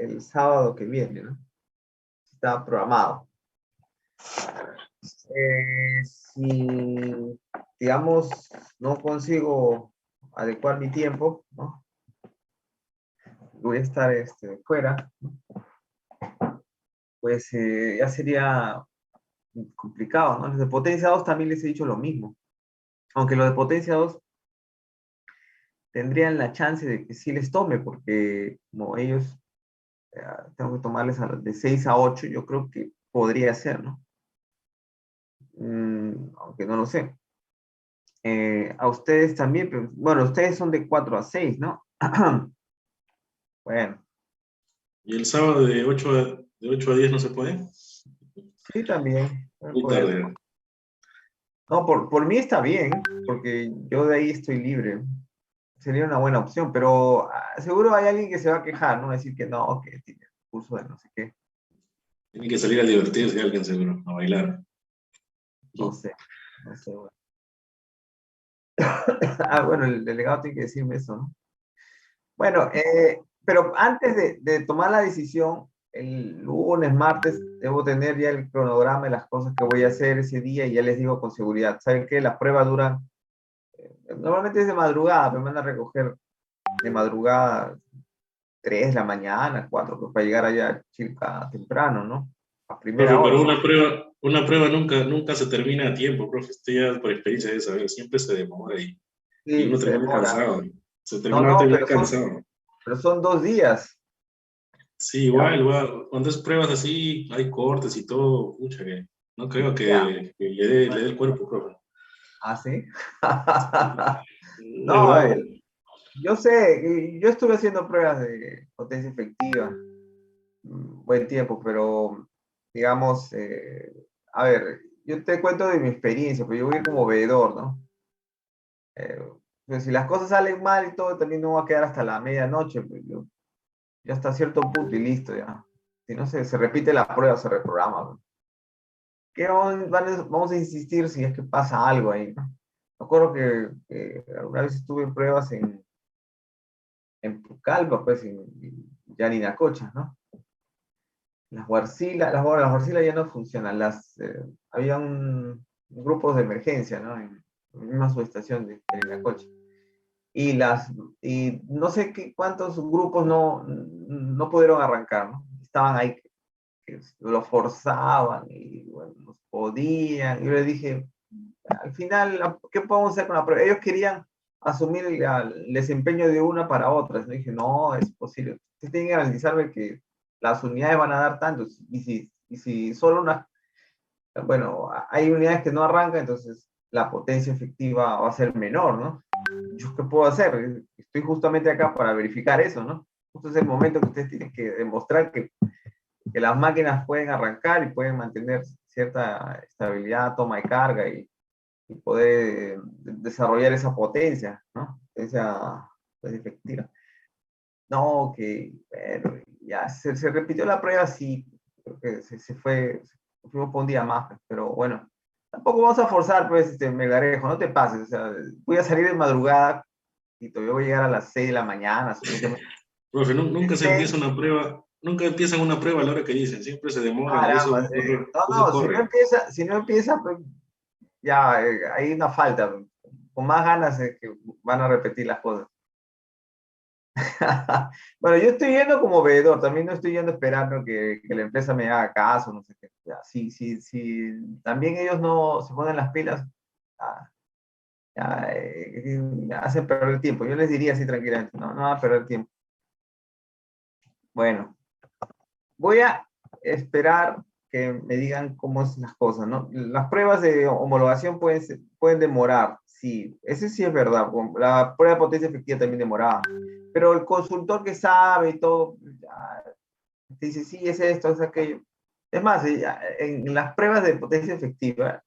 el sábado que viene, ¿no? Está programado. Si, digamos, no consigo adecuar mi tiempo, ¿no? Voy a estar fuera, ¿no? Pues ya sería complicado, ¿no? Los de potencia 2 también les he dicho lo mismo. Aunque los de potencia 2 tendrían la chance de que sí les tome, porque como ellos tengo que tomarles de 6 a 8, yo creo que podría ser, ¿no? Aunque no lo sé. A ustedes también, pero, bueno, ustedes son de 4 a 6, ¿no? Bueno. ¿Y el sábado de 8 a 10 no se puede? Sí, también. Muy tarde. No, por mí está bien, porque yo de ahí estoy libre. Sería una buena opción, pero seguro hay alguien que se va a quejar, ¿no? Decir que no, que tiene curso de no sé qué. Tiene que salir a divertirse alguien seguro, a bailar. No sé, no sé. Bueno. Bueno, el delegado tiene que decirme eso, ¿no? Bueno, pero antes de tomar la decisión, el lunes, martes, debo tener ya el cronograma de las cosas que voy a hacer ese día y ya les digo con seguridad. ¿Saben qué? Las pruebas duran, normalmente es de madrugada, pero me van a recoger de madrugada 3 de la mañana, 4, pues para llegar allá circa temprano, ¿no? A primera Profe, hora. pero una prueba nunca se termina a tiempo, profe. Usted ya por experiencia debe saber, siempre se demora y Sí, uno se termina demora. cansado. Se No, termina no, también cansado. pero son 2 días. Sí, ¿Ya? igual. Cuando es pruebas así, hay cortes y todo. Pucha, que no creo Ya. que le dé el cuerpo, profe. ¿Ah, sí? Es No, bravo. yo sé, yo estuve haciendo pruebas de potencia efectiva buen tiempo, pero digamos, a ver, yo te cuento de mi experiencia, pero yo voy como veedor, ¿no? Pues si las cosas salen mal y todo, también no va a quedar hasta la medianoche, pues ya hasta cierto punto y listo, ya. Si no se repite la prueba, se reprograma, ¿no? ¿Qué vamos a insistir si es que pasa algo ahí, ¿no? Me acuerdo que alguna vez estuve en pruebas en Pucallpa, pues, en Yarinacocha, ¿no? Las huarcilas ya no funcionan. Habían grupos de emergencia, ¿no? En la misma subestación de Yarinacocha. Y no sé cuántos grupos no pudieron arrancar, ¿no? Estaban ahí, que lo forzaban y bueno, los podían. Y yo les dije, al final, ¿qué podemos hacer con la prueba? Ellos querían asumir el desempeño de una para otra. Yo dije, no, es posible. Ustedes tienen que garantizarme que las unidades van a dar tantos. Y si solo bueno, hay unidades que no arrancan, entonces la potencia efectiva va a ser menor, ¿no? ¿Yo qué puedo hacer? Estoy justamente acá para verificar eso, ¿no? Justo es el momento que ustedes tienen que demostrar que las máquinas pueden arrancar y pueden mantener cierta estabilidad, toma de carga y poder desarrollar esa potencia, ¿no? Esa pues, efectiva. No, que bueno, ya se repitió la prueba, sí, creo que fuimos por un día más, pues, pero bueno, tampoco vamos a forzar, pues, Melgarejo, no te pases, o sea, voy a salir de madrugada y todavía voy a llegar a las 6 de la mañana, supuestamente. Profe, nunca se empieza una prueba, nunca empiezan una prueba a la hora que dicen, siempre se demoran y Caramba, eso no, corre. si no empieza, pues, ya hay una falta, con más ganas que van a repetir las cosas. Bueno, yo estoy yendo como veedor, también no estoy yendo esperando que la empresa me haga caso, no sé qué. Ya, si también ellos no se ponen las pilas, ah, ya, hacen perder el tiempo. Yo les diría así tranquilamente, no va a perder tiempo. Bueno, voy a esperar que me digan cómo son las cosas, ¿no? Las pruebas de homologación pueden demorar, sí, eso sí es verdad. La prueba de potencia efectiva también demoraba, pero el consultor que sabe y todo, ya, te dice, sí, es esto, es aquello. Es más, en las pruebas de potencia efectiva,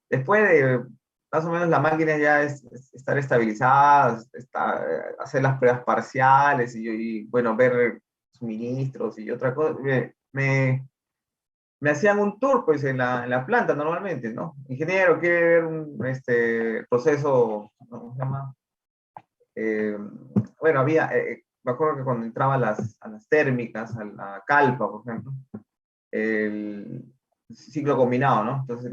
después de más o menos la máquina ya estar estabilizada, hacer las pruebas parciales bueno, ver suministros y otra cosa, me hacían un tour pues en la planta normalmente, ¿no? Ingeniero, quiere ver un proceso, ¿cómo se llama? Eh, bueno, había me acuerdo que cuando entraba a las térmicas, a la calpa, por ejemplo, el ciclo combinado, ¿no? Entonces,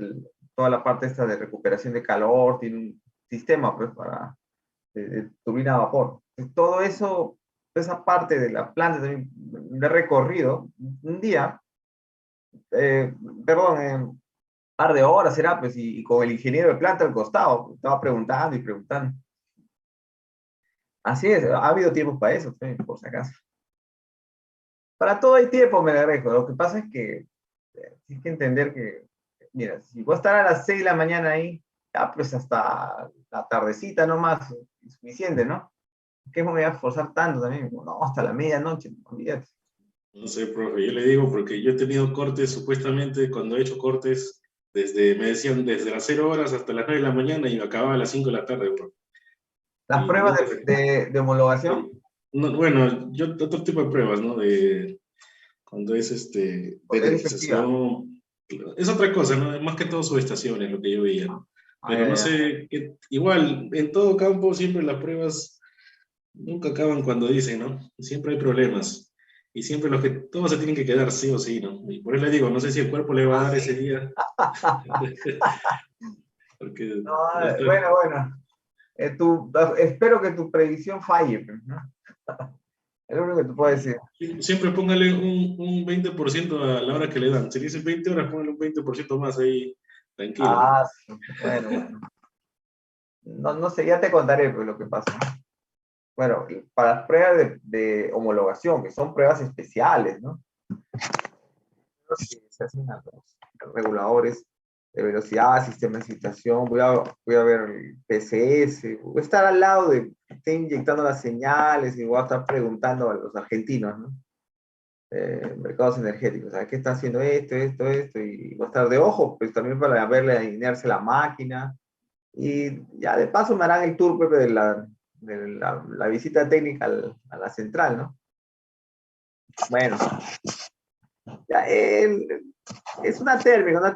toda la parte esta de recuperación de calor tiene un sistema, pues, para de turbina a vapor. Entonces, todo eso, esa parte de la planta también me he recorrido un día, eh, perdón, un par de horas era, pues, y con el ingeniero de planta al costado, estaba preguntando y preguntando. Así es, ha habido tiempos para eso, por si acaso. Para todo hay tiempo, me agradezco. Lo que pasa es que tienes que entender que, mira, si voy a estar a las 6 de la mañana ahí, ya pues hasta la tardecita nomás, es suficiente, ¿no? ¿Qué me voy a forzar tanto también? No, hasta la medianoche, olvídate. No sé, profe, yo le digo porque yo he tenido cortes, supuestamente, cuando he hecho cortes, me decían desde las 0 horas hasta las 9 de la mañana y acababa a las 5 de la tarde, profe. Las Y pruebas nunca de homologación, no, bueno, yo otro tipo de pruebas, ¿no? De cuando es pues, es efectiva. periodización, es otra cosa, ¿no? Más que todo subestaciones, lo que yo veía, ¿no? Ah, Pero ya, no ya. sé, igual, en todo campo siempre las pruebas nunca acaban cuando dicen, ¿no? Siempre hay problemas. Y siempre todos se tienen que quedar sí o sí, ¿no? Y por eso le digo, no sé si el cuerpo le va a Ah, dar ese sí. día, porque No, va a estar. bueno, bueno. Espero que tu predicción falle, pues, ¿no? Es lo único que te puedo decir. Siempre póngale un 20% a la hora que le dan. Si le dicen 20 horas, póngale un 20% más ahí, tranquilo, ¿no? Ah, sí. Bueno, bueno. No, no sé, ya te contaré pues, lo que pasa. Bueno, y para las pruebas de homologación, que son pruebas especiales, ¿no? Que se hacen a los reguladores de velocidad, sistema de excitación, voy a ver el PCS, voy a estar al lado de, esté inyectando las señales y voy a estar preguntando a los argentinos, ¿no? Mercados energéticos, ¿sabes qué está haciendo esto? Y voy a estar de ojo, pues también para verle alinearse la máquina. Y ya de paso me harán el tour Pepe, la visita técnica a la central, ¿no? Bueno, ya, es una térmica,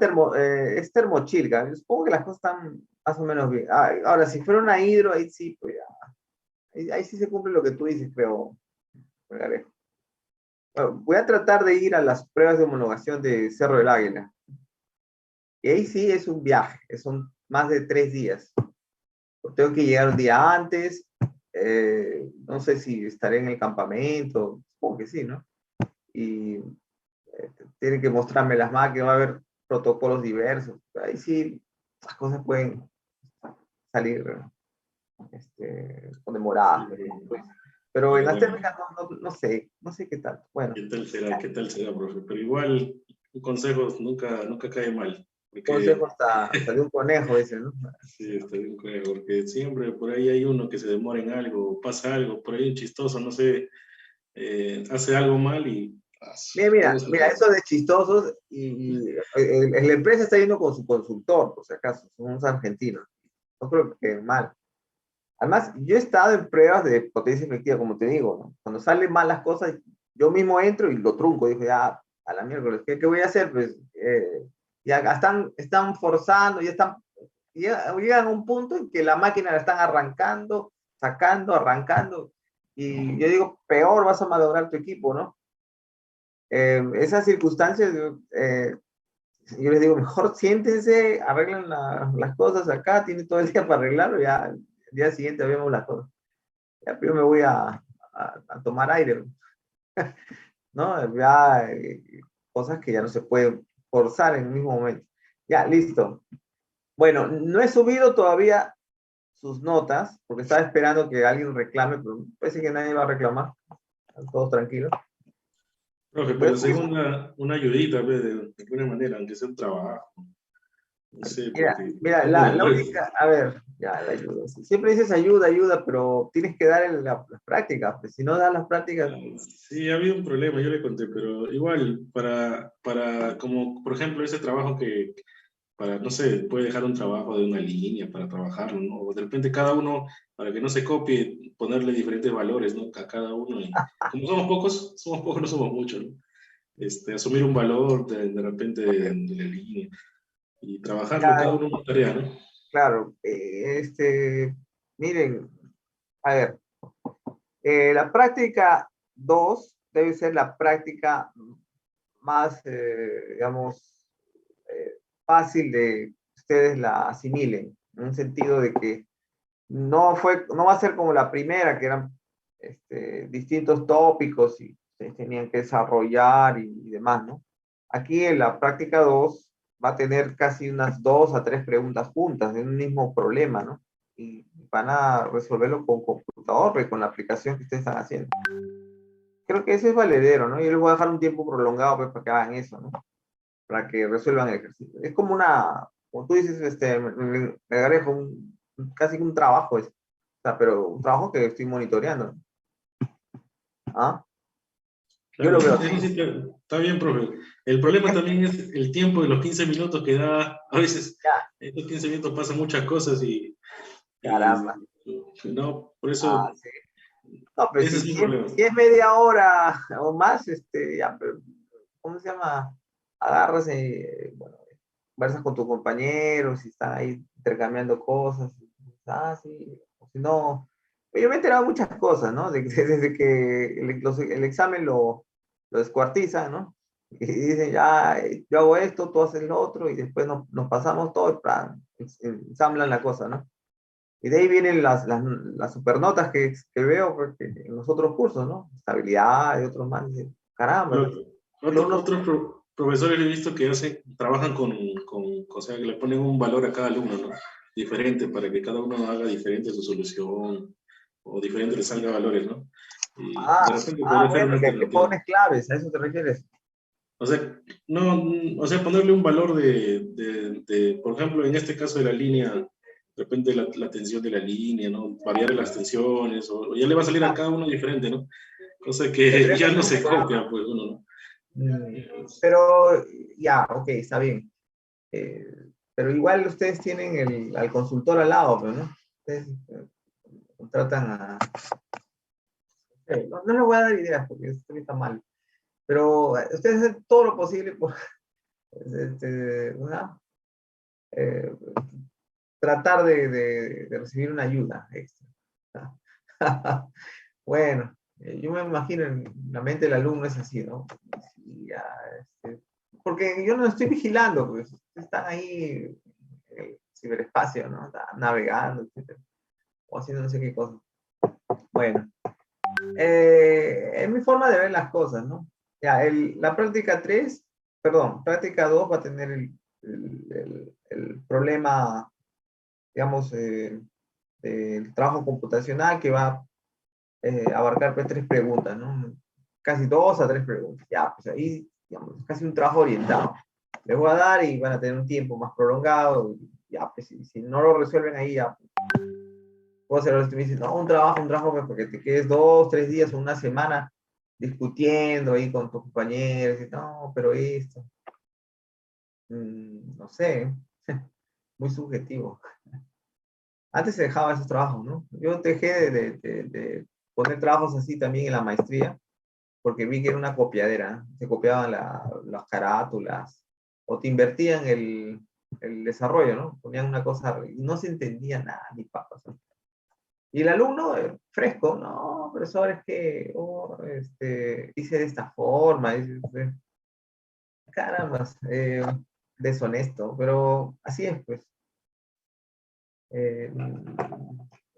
es termochilca. Yo supongo que las cosas están más o menos bien. Ah, ahora, si fuera una hidro, ahí sí, pues ya. Ahí sí se cumple lo que tú dices, creo. Bueno, voy a tratar de ir a las pruebas de homologación de Cerro del Águila. Y ahí sí es un viaje, son más de 3 días. Tengo que llegar un día antes, no sé si estaré en el campamento, supongo que sí, ¿no? Y tienen que mostrarme las máquinas, va a haber protocolos diversos. Ahí sí las cosas pueden salir con demoradas, pero en Pero las bueno, térmicas no sé qué tal. Bueno, ¿qué tal será? ¿Qué tal será, profe? Pero igual, un consejo nunca cae mal, consejo porque hasta de un conejo ese, ¿no? sí, está bien, porque siempre por ahí hay uno que se demora en algo, pasa algo, por ahí un chistoso, no sé, hace algo mal y todo se Mira, acaba. eso de chistosos la empresa está yendo con su consultor, por si acaso, son unos argentinos. No creo que mal. Además, yo he estado en pruebas de potencia efectiva, como te digo, ¿no? Cuando salen mal las cosas, yo mismo entro y lo trunco. Digo, ya, a la miércoles, ¿qué voy a hacer? Pues ya están forzando, llegan a un punto en que la máquina la están arrancando, sacando, arrancando. Y yo digo, peor vas a malograr tu equipo, ¿no? Esas circunstancias, yo les digo, mejor siéntense, arreglen las cosas acá, tienen todo el día para arreglarlo, ya el día siguiente vemos las cosas. Ya primero me voy a tomar aire, ¿no? Ya cosas que ya no se pueden forzar en el mismo momento. Ya, listo. Bueno, no he subido todavía sus notas, porque estaba esperando que alguien reclame, pero parece que nadie va a reclamar. Están todos tranquilos. Profe, Voy a pero subir segunda, una ayudita, pues, de alguna manera, aunque sea un trabajo, no sé, porque Mira, tengo la dolores. única, a ver, ya la ayuda. Siempre dices ayuda, ayuda, pero tienes que dar las prácticas, pues si no das las prácticas, Sí, ha habido un problema, yo le conté, pero igual, como por ejemplo ese trabajo no sé, puede dejar un trabajo de una línea para trabajarlo, ¿no? O de repente cada uno, para que no se copie, ponerle diferentes valores, ¿no? A cada uno. Y como somos pocos, no somos muchos, ¿no? Asumir un valor de repente de la línea y trabajarlo cada ya, uno una tarea, ¿no? claro, miren, a ver, La práctica 2 debe ser la práctica más, digamos, fácil de que ustedes la asimilen, en un sentido de que no va a ser como la primera, que eran distintos tópicos y se tenían que desarrollar y demás, ¿no? Aquí en la práctica 2 va a tener casi unas 2 a 3 preguntas juntas de un mismo problema, ¿no? Y van a resolverlo con computador y con la aplicación que ustedes están haciendo. Creo que ese es valedero, ¿no? Yo les voy a dejar un tiempo prolongado pues, para que hagan eso, ¿no? Para que resuelvan el ejercicio. Es como como tú dices, me agarré casi un trabajo, o sea, pero un trabajo que estoy monitoreando. ¿Ah? Yo Claro, lo veo eso así. sí está bien, profe. El problema también es el tiempo de los 15 minutos que da. A veces, Ya, en estos 15 minutos pasan muchas cosas y caramba. no, por Ah, eso, sí. No, pues ese es un problema. si es media hora o más, ya, pero, ¿cómo se llama? Agarras, bueno, conversas con tus compañeros y están ahí intercambiando cosas. Sí, o si no, yo me he enterado de muchas cosas, ¿no? Desde que el examen lo descuartizan, ¿no? Y dicen, ya, yo hago esto, tú haces lo otro, y después nos pasamos todo, y plan, ensamblan la cosa, ¿no? Y de ahí vienen las supernotas que veo pues, en los otros cursos, ¿no? Estabilidad y otros más. Dicen, caramba, los alumnos, Otros profesores he visto que trabajan o sea, que le ponen un valor a cada alumno, ¿no? Diferente, para que cada uno haga diferente su solución, o diferente le salga valores, ¿no? Y de repente podría ser bueno, una le alternativa. pones claves, ¿a eso te refieres? O sea, no, o sea, ponerle un valor por ejemplo, en este caso de la línea, depende de la tensión de la línea, ¿no? Variar las tensiones, o ya le va a salir a cada uno diferente, ¿no? Cosa que Pero ya eso no es un se programa. copia, pues uno, ¿no? Pero ya, ok, está bien. Eh, pero igual ustedes tienen al consultor al lado, pero no. Ustedes contratan no les voy a dar ideas porque esto está mal. Pero ustedes hacen todo lo posible por ¿no? Eh, tratar de recibir una ayuda extra. Bueno, yo me imagino en la mente del alumno es así, ¿no? Sí, ya, porque yo no estoy vigilando, pues están ahí en el ciberespacio, ¿no? Están navegando, etcétera, o haciendo no sé qué cosa. Bueno, es mi forma de ver las cosas, ¿no? Ya, la práctica 3, perdón, práctica 2 va a tener el problema, digamos, del trabajo computacional que va a abarcar pues, 3 preguntas, ¿no? Casi 2 a 3 preguntas. Ya, pues ahí, digamos, casi un trabajo orientado. Les voy a dar y van a tener un tiempo más prolongado. Ya, pues si no lo resuelven ahí, ya. Puedo hacer lo que me dicen, no, un trabajo, pues, porque te quedes 2, 3 días o una semana discutiendo ahí con tus compañeros. Y, no, pero esto, no sé, muy subjetivo. Antes se dejaba esos trabajos, ¿no? Yo dejé de poner trabajos así también en la maestría porque vi que era una copiadera, se copiaban las carátulas, o te invertían el desarrollo, ¿no? Ponían una cosa y no se entendía nada, ni papas. ¿No? Y el alumno, fresco, no, profesor, es que hice de esta forma, caramba, deshonesto, pero así es, pues. Eh,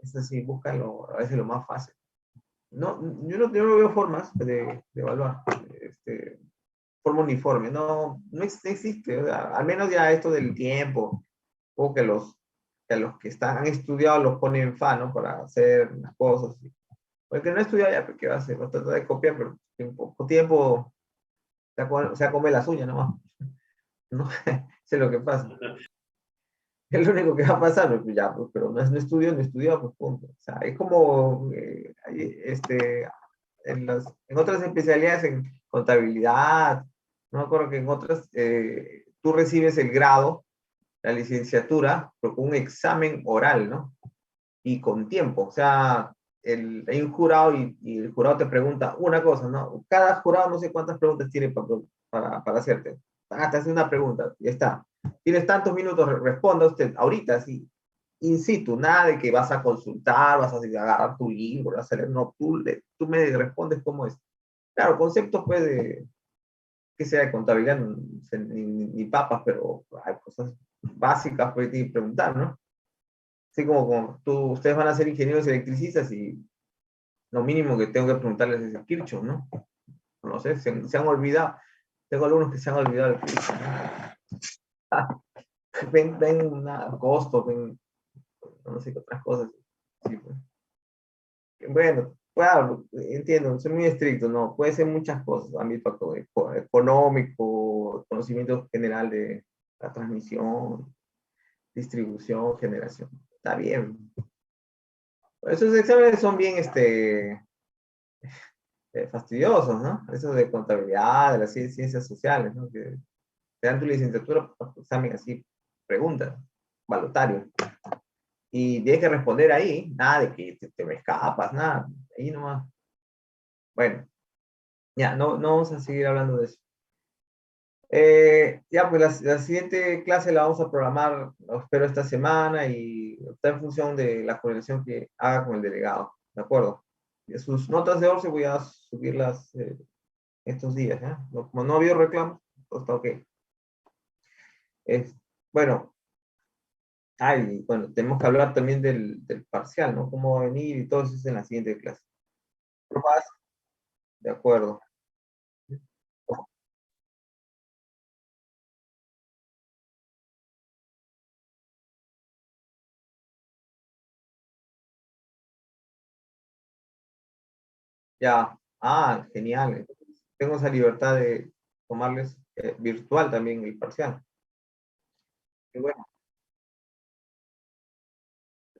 es así, búscalo a veces lo más fácil. No, yo no veo formas de evaluar. Este, forma uniforme, no existe, o sea, al menos ya esto del tiempo, o que los que han estudiado los ponen fan, ¿no? Para hacer las cosas. Porque no ha estudiado ya, ¿qué va a hacer? Va a tratar de copiar, pero en poco tiempo se come las uñas nomás. ¿No? Eso es lo que pasa. Es lo único que va a pasar, pues ya, pues, pero no estudió, pues punto. O sea, es como, en otras especialidades, en contabilidad, no me acuerdo que en otras, tú recibes el grado, la licenciatura, pero con un examen oral, ¿no? Y con tiempo, o sea, hay un jurado y el jurado te pregunta una cosa, ¿no? Cada jurado no sé cuántas preguntas tiene para hacerte. Ah, te hace una pregunta, ya está. Tienes tantos minutos, responda usted, ahorita, sí. in situ, nada de que vas a consultar, vas a agarrar tu libro, vas a leer, no, tú me respondes cómo es. Claro, conceptos pues de, que sea de contabilidad, ni papas, pero hay cosas básicas pues que preguntar, ¿no? Así como ustedes van a ser ingenieros electricistas y lo mínimo que tengo que preguntarles es el Kirchhoff, ¿no? No sé, se han olvidado. Tengo alumnos que se han olvidado del Kirchhoff, ¿no? ven costos, ven no sé qué otras cosas. Sí, pues. Bueno, claro, entiendo, soy muy estricto, no, puede ser muchas cosas, ámbito económico, conocimiento general de la transmisión, distribución, generación. Está bien. Esos exámenes son bien fastidiosos, ¿no? Esos de contabilidad, de las ciencias sociales, ¿no? Que te dan tu licenciatura, pues, examen así, preguntas, balotario. Y tienes que responder ahí, nada de que te me escapas, nada, ahí nomás. Bueno, ya, no vamos a seguir hablando de eso. Ya, pues la siguiente clase la vamos a programar, espero esta semana, y está en función de la coordinación que haga con el delegado, ¿de acuerdo? Y sus notas de ORCE voy a subirlas estos días, ¿eh? Como no ha habido reclamos, pues está ok. Bueno, bueno, tenemos que hablar también del parcial, ¿no? Cómo va a venir y todo eso es en la siguiente clase. De acuerdo. Ya, genial. Entonces, tengo esa libertad de tomarles virtual también el parcial. Y bueno,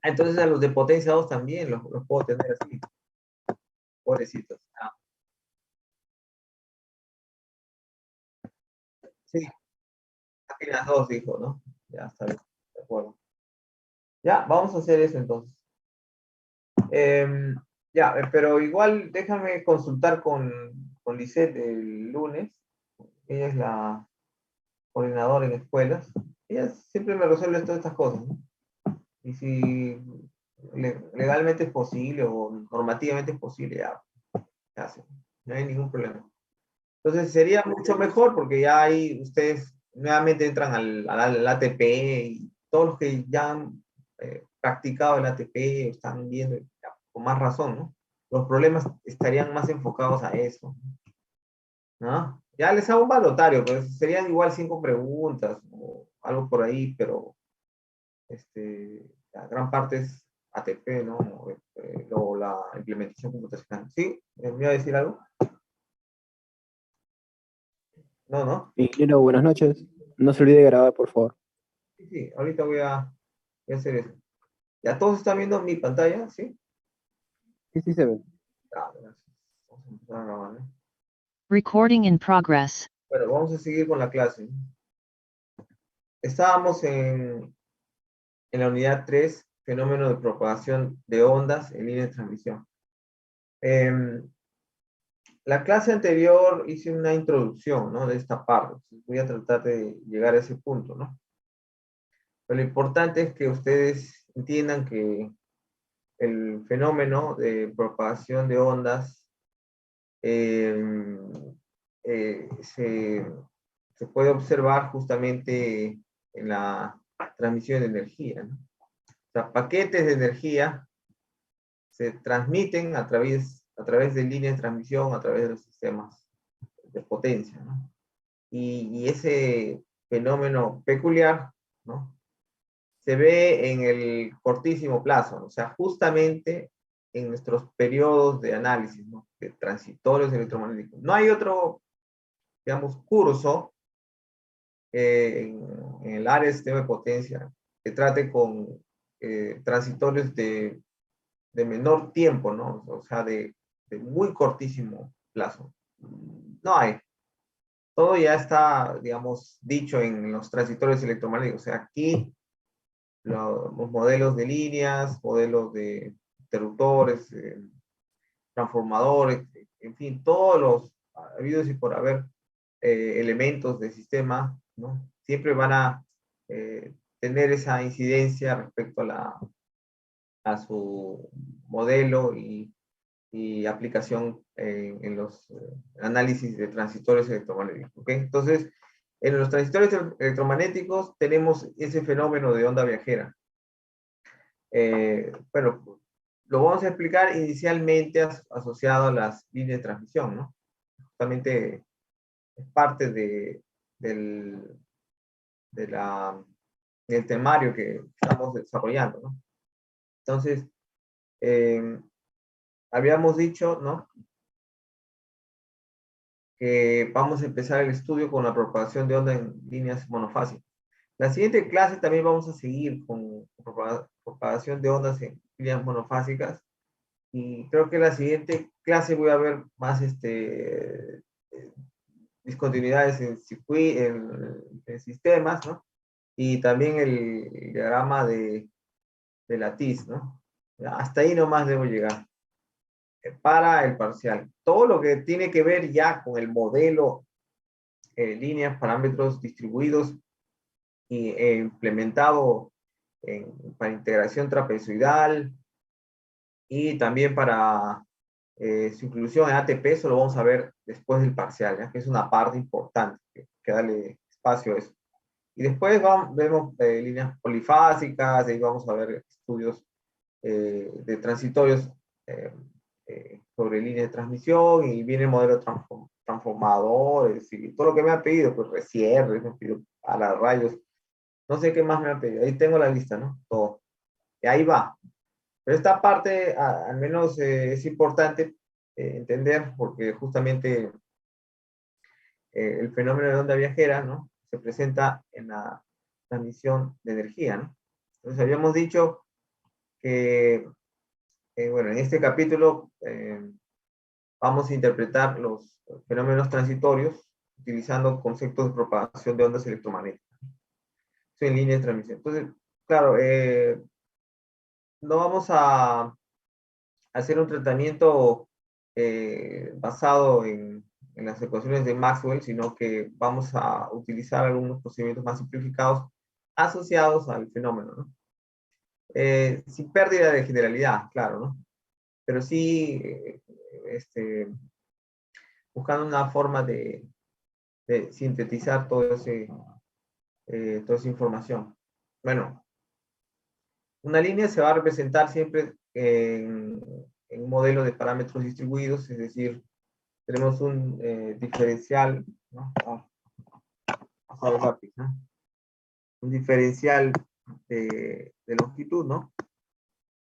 entonces a los de potencia 2 también los puedo tener así, pobrecitos. Sí, aquí las dos dijo, ¿no? Ya está bien, de acuerdo. Ya, vamos a hacer eso entonces. Ya, pero igual déjame consultar con Lisette el lunes. Ella es la coordinadora en escuelas. Ella siempre me resuelve todas estas cosas, ¿no? Y si legalmente es posible o normativamente es posible, ya se hace. No hay ningún problema. Entonces sería mucho mejor porque ya ahí ustedes nuevamente entran al ATP y todos los que ya han practicado el ATP están viendo ya, con más razón, ¿no? Los problemas estarían más enfocados a eso, ¿no? Ya les hago un balotario, pues serían igual 5 preguntas o algo por ahí, pero la gran parte es ATP, ¿no? O la implementación computacional. ¿Sí? ¿Me iba a decir algo? No, no. Ingeniero, buenas noches. No se olvide de grabar, por favor. Sí, sí, ahorita voy a hacer eso. ¿Ya todos están viendo mi pantalla? ¿Sí? Sí, sí se ve. Gracias. Vamos a empezar a grabar, ¿eh? Recording in progress. Bueno, vamos a seguir con la clase. Estábamos en la unidad 3, fenómeno de propagación de ondas en línea de transmisión. La clase anterior hice una introducción, ¿no? De esta parte. Voy a tratar de llegar a ese punto, ¿no? Pero lo importante es que ustedes entiendan que el fenómeno de propagación de ondas eh, se puede observar justamente en la transmisión de energía, ¿no? O sea, paquetes de energía se transmiten a través de líneas de transmisión, a través de los sistemas de potencia, ¿no? Y ese fenómeno peculiar, ¿no? Se ve en el cortísimo plazo, ¿no? O sea, justamente en nuestros periodos de análisis, ¿no? De transitorios electromagnéticos. No hay otro, digamos, curso en el área de sistema de potencia que trate con transitorios de menor tiempo, ¿no? O sea, de muy cortísimo plazo. No hay. Todo ya está, digamos, dicho en los transitorios electromagnéticos. O sea, aquí los modelos de líneas, modelos de interruptores, transformadores, en fin, todos los habidos y por haber elementos del sistema, ¿no? Siempre van a tener esa incidencia respecto a su modelo y aplicación en los análisis de transitorios electromagnéticos. ¿Okay? Entonces, en los transitores electromagnéticos tenemos ese fenómeno de onda viajera. Bueno, lo vamos a explicar inicialmente asociado a las líneas de transmisión, ¿no? Justamente es parte del temario que estamos desarrollando, ¿no? Entonces, habíamos dicho, ¿no?, que vamos a empezar el estudio con la propagación de onda en líneas monofásicas. La siguiente clase también vamos a seguir con propagación de ondas en líneas monofásicas, y creo que en la siguiente clase voy a ver más discontinuidades en sistemas, ¿no? Y también el diagrama de Lattice, ¿no? Hasta ahí nomás debo llegar para el parcial. Todo lo que tiene que ver ya con el modelo, líneas, parámetros distribuidos y implementado para integración trapezoidal y también para su inclusión en ATP, eso lo vamos a ver después del parcial, ¿ya? Que es una parte importante, que darle espacio a eso. Y después vemos líneas polifásicas, ahí vamos a ver estudios de transitorios sobre líneas de transmisión, y viene el modelo transformadores y todo lo que me ha pedido, pues recierres, me ha pedido a las rayos, no sé qué más me ha pedido, ahí tengo la lista, ¿no? Todo. Y ahí va. Pero esta parte, al menos es importante entender, porque justamente el fenómeno de onda viajera, ¿no?, se presenta en la transmisión de energía, ¿no? Entonces habíamos dicho que, bueno, en este capítulo vamos a interpretar los fenómenos transitorios utilizando conceptos de propagación de ondas electromagnéticas en línea de transmisión. Entonces, claro, no vamos a hacer un tratamiento basado en las ecuaciones de Maxwell, sino que vamos a utilizar algunos procedimientos más simplificados asociados al fenómeno, ¿no? Sin pérdida de generalidad, claro, ¿no? Pero sí buscando una forma de sintetizar toda esa información. Bueno, una línea se va a representar siempre en un modelo de parámetros distribuidos, es decir, tenemos un diferencial, ¿no? ¿no? Un diferencial de longitud, ¿no?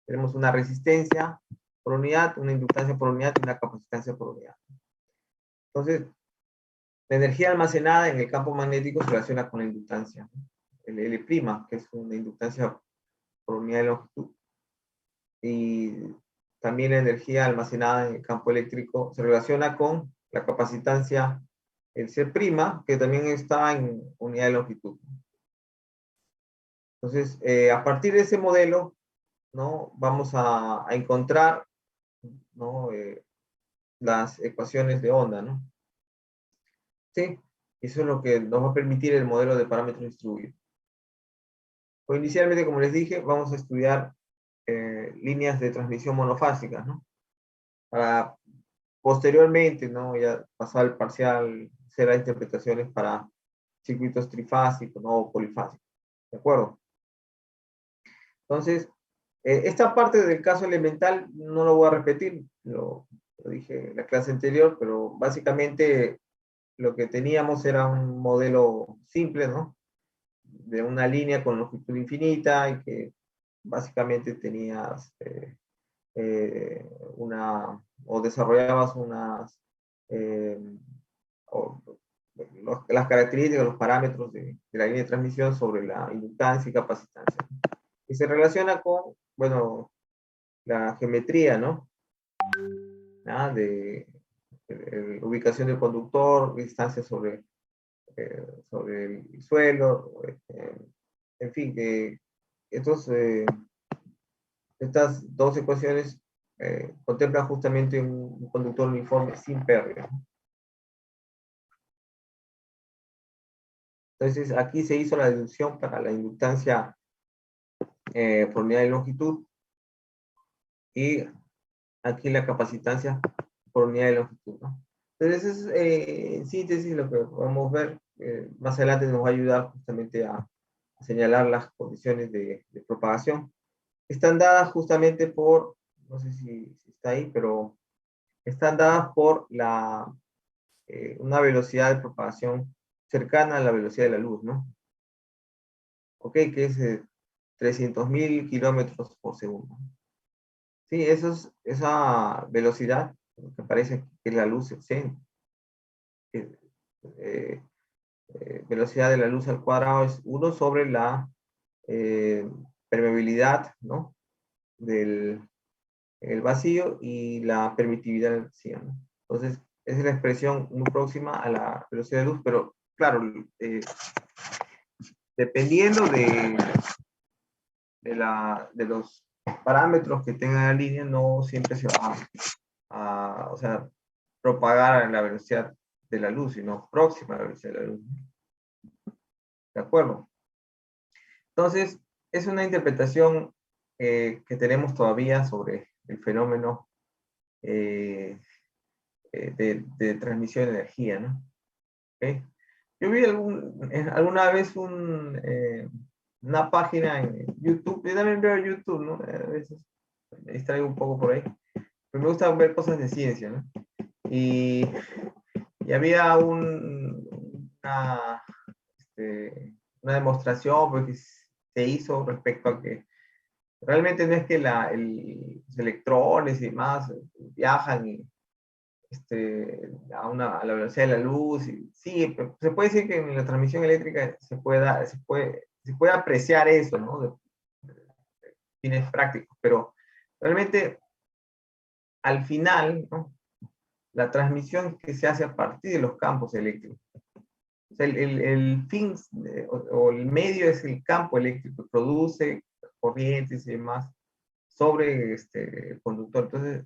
Tenemos una resistencia por unidad, una inductancia por unidad y una capacitancia por unidad. Entonces, la energía almacenada en el campo magnético se relaciona con la inductancia, ¿no? El L', que es una inductancia por unidad de longitud. Y también la energía almacenada en el campo eléctrico se relaciona con la capacitancia, el C', que también está en unidad de longitud. Entonces, a partir de ese modelo, ¿no?, vamos a encontrar, ¿no?, las ecuaciones de onda, ¿no? Sí, eso es lo que nos va a permitir el modelo de parámetros distribuidos. Pues inicialmente, como les dije, vamos a estudiar líneas de transmisión monofásicas, ¿no? Para posteriormente, ¿no?, ya pasar al parcial, hacer las interpretaciones para circuitos trifásicos, ¿no?, o polifásicos. ¿De acuerdo? Entonces, esta parte del caso elemental no lo voy a repetir, lo dije en la clase anterior, pero básicamente lo que teníamos era un modelo simple, ¿no?, de una línea con longitud infinita, y que básicamente tenías o desarrollabas las características, los parámetros de la línea de transmisión sobre la inductancia y capacitancia. Y se relaciona con, bueno, la geometría, ¿no? De ubicación del conductor, distancia sobre el suelo, en fin, que estas dos ecuaciones contemplan justamente un conductor uniforme sin pérdida. Entonces, aquí se hizo la deducción para la inductancia por unidad de longitud, y aquí la capacitancia por unidad de longitud, ¿no? Entonces, es en síntesis lo que podemos ver. Más adelante nos va a ayudar justamente a señalar las condiciones de propagación. Están dadas justamente por, no sé si está ahí, pero están dadas por una velocidad de propagación cercana a la velocidad de la luz, ¿no? Ok, que es 300.000 kilómetros por segundo. Sí, esa velocidad, que parece que es la luz, velocidad de la luz al cuadrado es 1 sobre la permeabilidad, ¿no? Del el vacío y la permitividad del vacío, ¿no? Entonces, esa es la expresión muy próxima a la velocidad de luz, pero claro, dependiendo de los parámetros que tenga la línea, no siempre se va o sea, propagar a la velocidad de la luz, sino próxima a la velocidad de la luz. ¿De acuerdo? Entonces, es una interpretación que tenemos todavía sobre el fenómeno de transmisión de energía, ¿no? ¿Okay? Yo vi alguna vez una página en YouTube. Yo también veo YouTube, ¿no? A veces me distraigo un poco por ahí, pero me gusta ver cosas de ciencia, ¿no? Y había una demostración, pues, que se hizo respecto a que realmente no es que los electrones y demás viajan a la velocidad de la luz. Sí, se puede decir que en la transmisión eléctrica se puede apreciar eso, ¿no? De fines prácticos, pero realmente al final, ¿no? La transmisión que se hace a partir de los campos eléctricos. O sea, el fin o el medio es el campo eléctrico, produce corrientes y demás sobre el conductor. Entonces,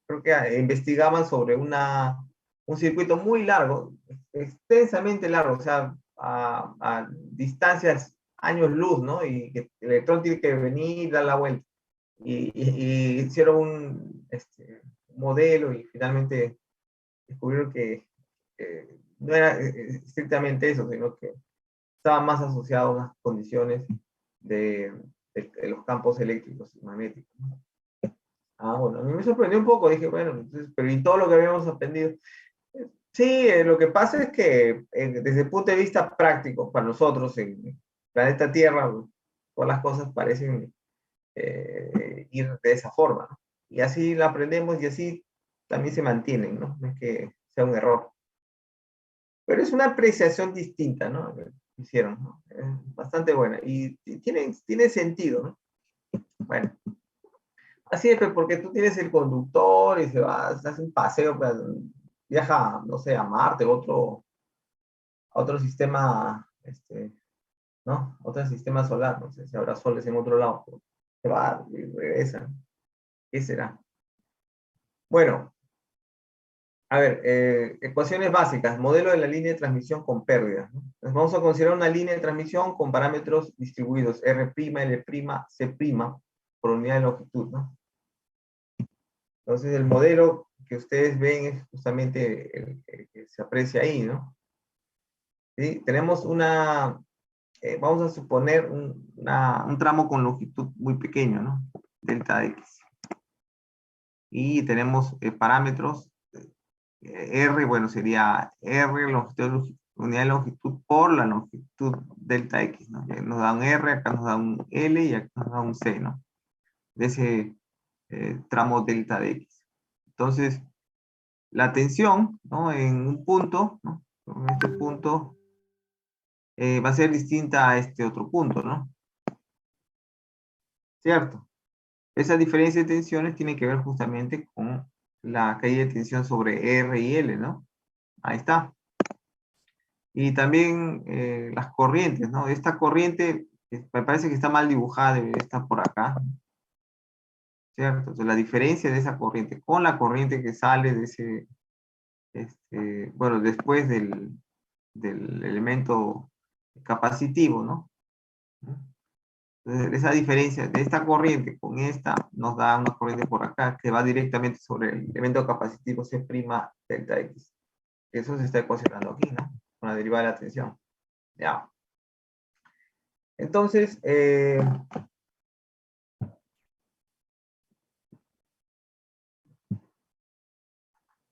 creo que investigaban sobre un circuito muy largo, extensamente largo, o sea, a distancias años luz, ¿no? Y que el electrón tiene que venir, dar la vuelta. Y hicieron un modelo y finalmente descubrieron que no era estrictamente eso, sino que estaba más asociado a unas condiciones de los campos eléctricos y magnéticos. Bueno, a mí me sorprendió un poco, dije, bueno, entonces, pero ¿y todo lo que habíamos aprendido? Sí, lo que pasa es que desde el punto de vista práctico, para nosotros en el planeta Tierra, todas las cosas parecen ir de esa forma, ¿no? Y así la aprendemos y así también se mantienen, ¿no? No es que sea un error. Pero es una apreciación distinta, ¿no? Hicieron, ¿no? Bastante buena y tiene sentido, ¿no? Bueno, así es, pues, porque tú tienes el conductor y se hace un paseo, pues, viaja, no sé, a Marte, a otro sistema, ¿no? Otro sistema solar, no sé si habrá soles en otro lado, pero se va y regresa. ¿Qué será? Bueno, a ver, ecuaciones básicas, modelo de la línea de transmisión con pérdidas, ¿no? Entonces vamos a considerar una línea de transmisión con parámetros distribuidos R', L', C', por unidad de longitud, ¿no? Entonces el modelo que ustedes ven es justamente el que se aprecia ahí, ¿no? ¿Sí? Tenemos vamos a suponer un tramo con longitud muy pequeño, ¿no? Delta X. Y tenemos parámetros R, bueno, sería R, unidad de longitud por la longitud delta X, ¿no? Nos da un R, acá nos da un L y acá nos da un C, ¿no? De ese tramo delta de X. Entonces, la tensión, ¿no? En un punto, ¿no? En este punto va a ser distinta a este otro punto, ¿no? ¿Cierto? Esa diferencia de tensiones tiene que ver justamente con la caída de tensión sobre R y L, ¿no? Ahí está. Y también las corrientes, ¿no? Esta corriente me parece que está mal dibujada, debe estar por acá, ¿cierto? Entonces, la diferencia de esa corriente con la corriente que sale de ese, bueno, después del elemento capacitivo, ¿no? Entonces, esa diferencia de esta corriente con esta nos da una corriente por acá que va directamente sobre el elemento capacitivo C' delta X. Eso se está ecuacionando aquí, ¿no? Con la derivada de la tensión. Ya. Entonces,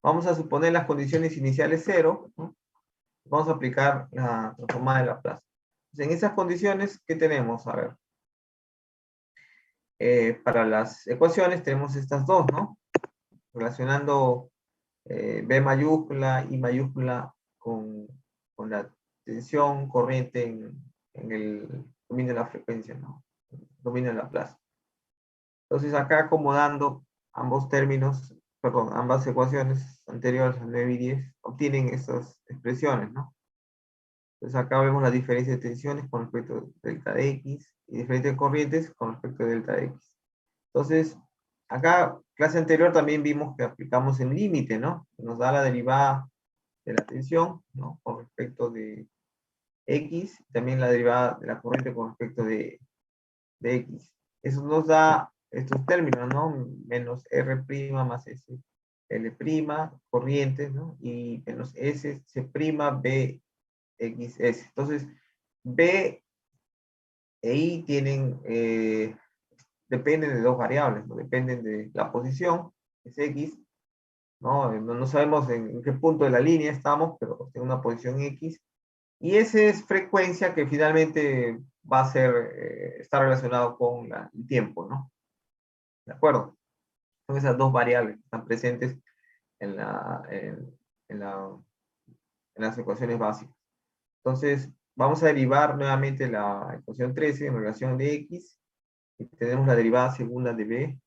vamos a suponer las condiciones iniciales 0, ¿no? Vamos a aplicar la transformada de Laplace. Entonces, en esas condiciones, ¿qué tenemos? A ver. Para las ecuaciones tenemos estas dos, ¿no? Relacionando B mayúscula, I mayúscula con la tensión corriente en el dominio de la frecuencia, ¿no? Dominio de Laplace. Entonces, acá acomodando ambos términos, perdón, ambas ecuaciones anteriores a 9 y 10, obtienen estas expresiones, ¿no? Entonces acá vemos la diferencia de tensiones con respecto a delta de X y diferentes corrientes con respecto a delta de X. Entonces, acá, clase anterior también vimos que aplicamos el límite, ¿no? Nos da la derivada de la tensión, ¿no? Con respecto de X, también la derivada de la corriente con respecto de X. Eso nos da estos términos, ¿no? Menos R' más S L', corriente, ¿no? Y menos S, C', B, X, S. Entonces, B e I tienen, dependen de dos variables, ¿no? Dependen de la posición, es X, ¿no? No sabemos en qué punto de la línea estamos, pero tiene una posición X. Y esa es frecuencia que finalmente va a ser, está relacionado con el tiempo, ¿no? ¿De acuerdo? Son esas dos variables que están presentes en las ecuaciones básicas. Entonces, vamos a derivar nuevamente la ecuación 13 en relación de X, y tenemos la derivada segunda de B,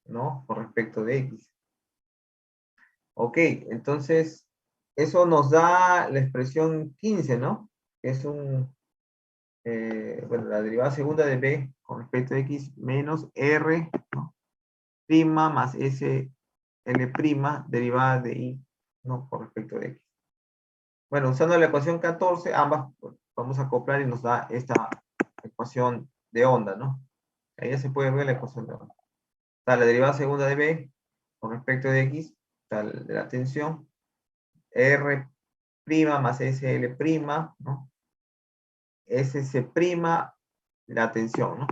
¿no? Con respecto de X. Ok, entonces, eso nos da la expresión 15, ¿no? Que es bueno, la derivada segunda de B con respecto a X menos R, ¿no? Prima más S L' derivada de I, ¿no? Con respecto de X. Bueno, usando la ecuación 14, ambas pues, vamos a acoplar y nos da esta ecuación de onda, ¿no? Ahí ya se puede ver la ecuación de onda. Está la derivada segunda de B con respecto de X, está de la tensión, R' más SL', ¿no? SC', la tensión, ¿no?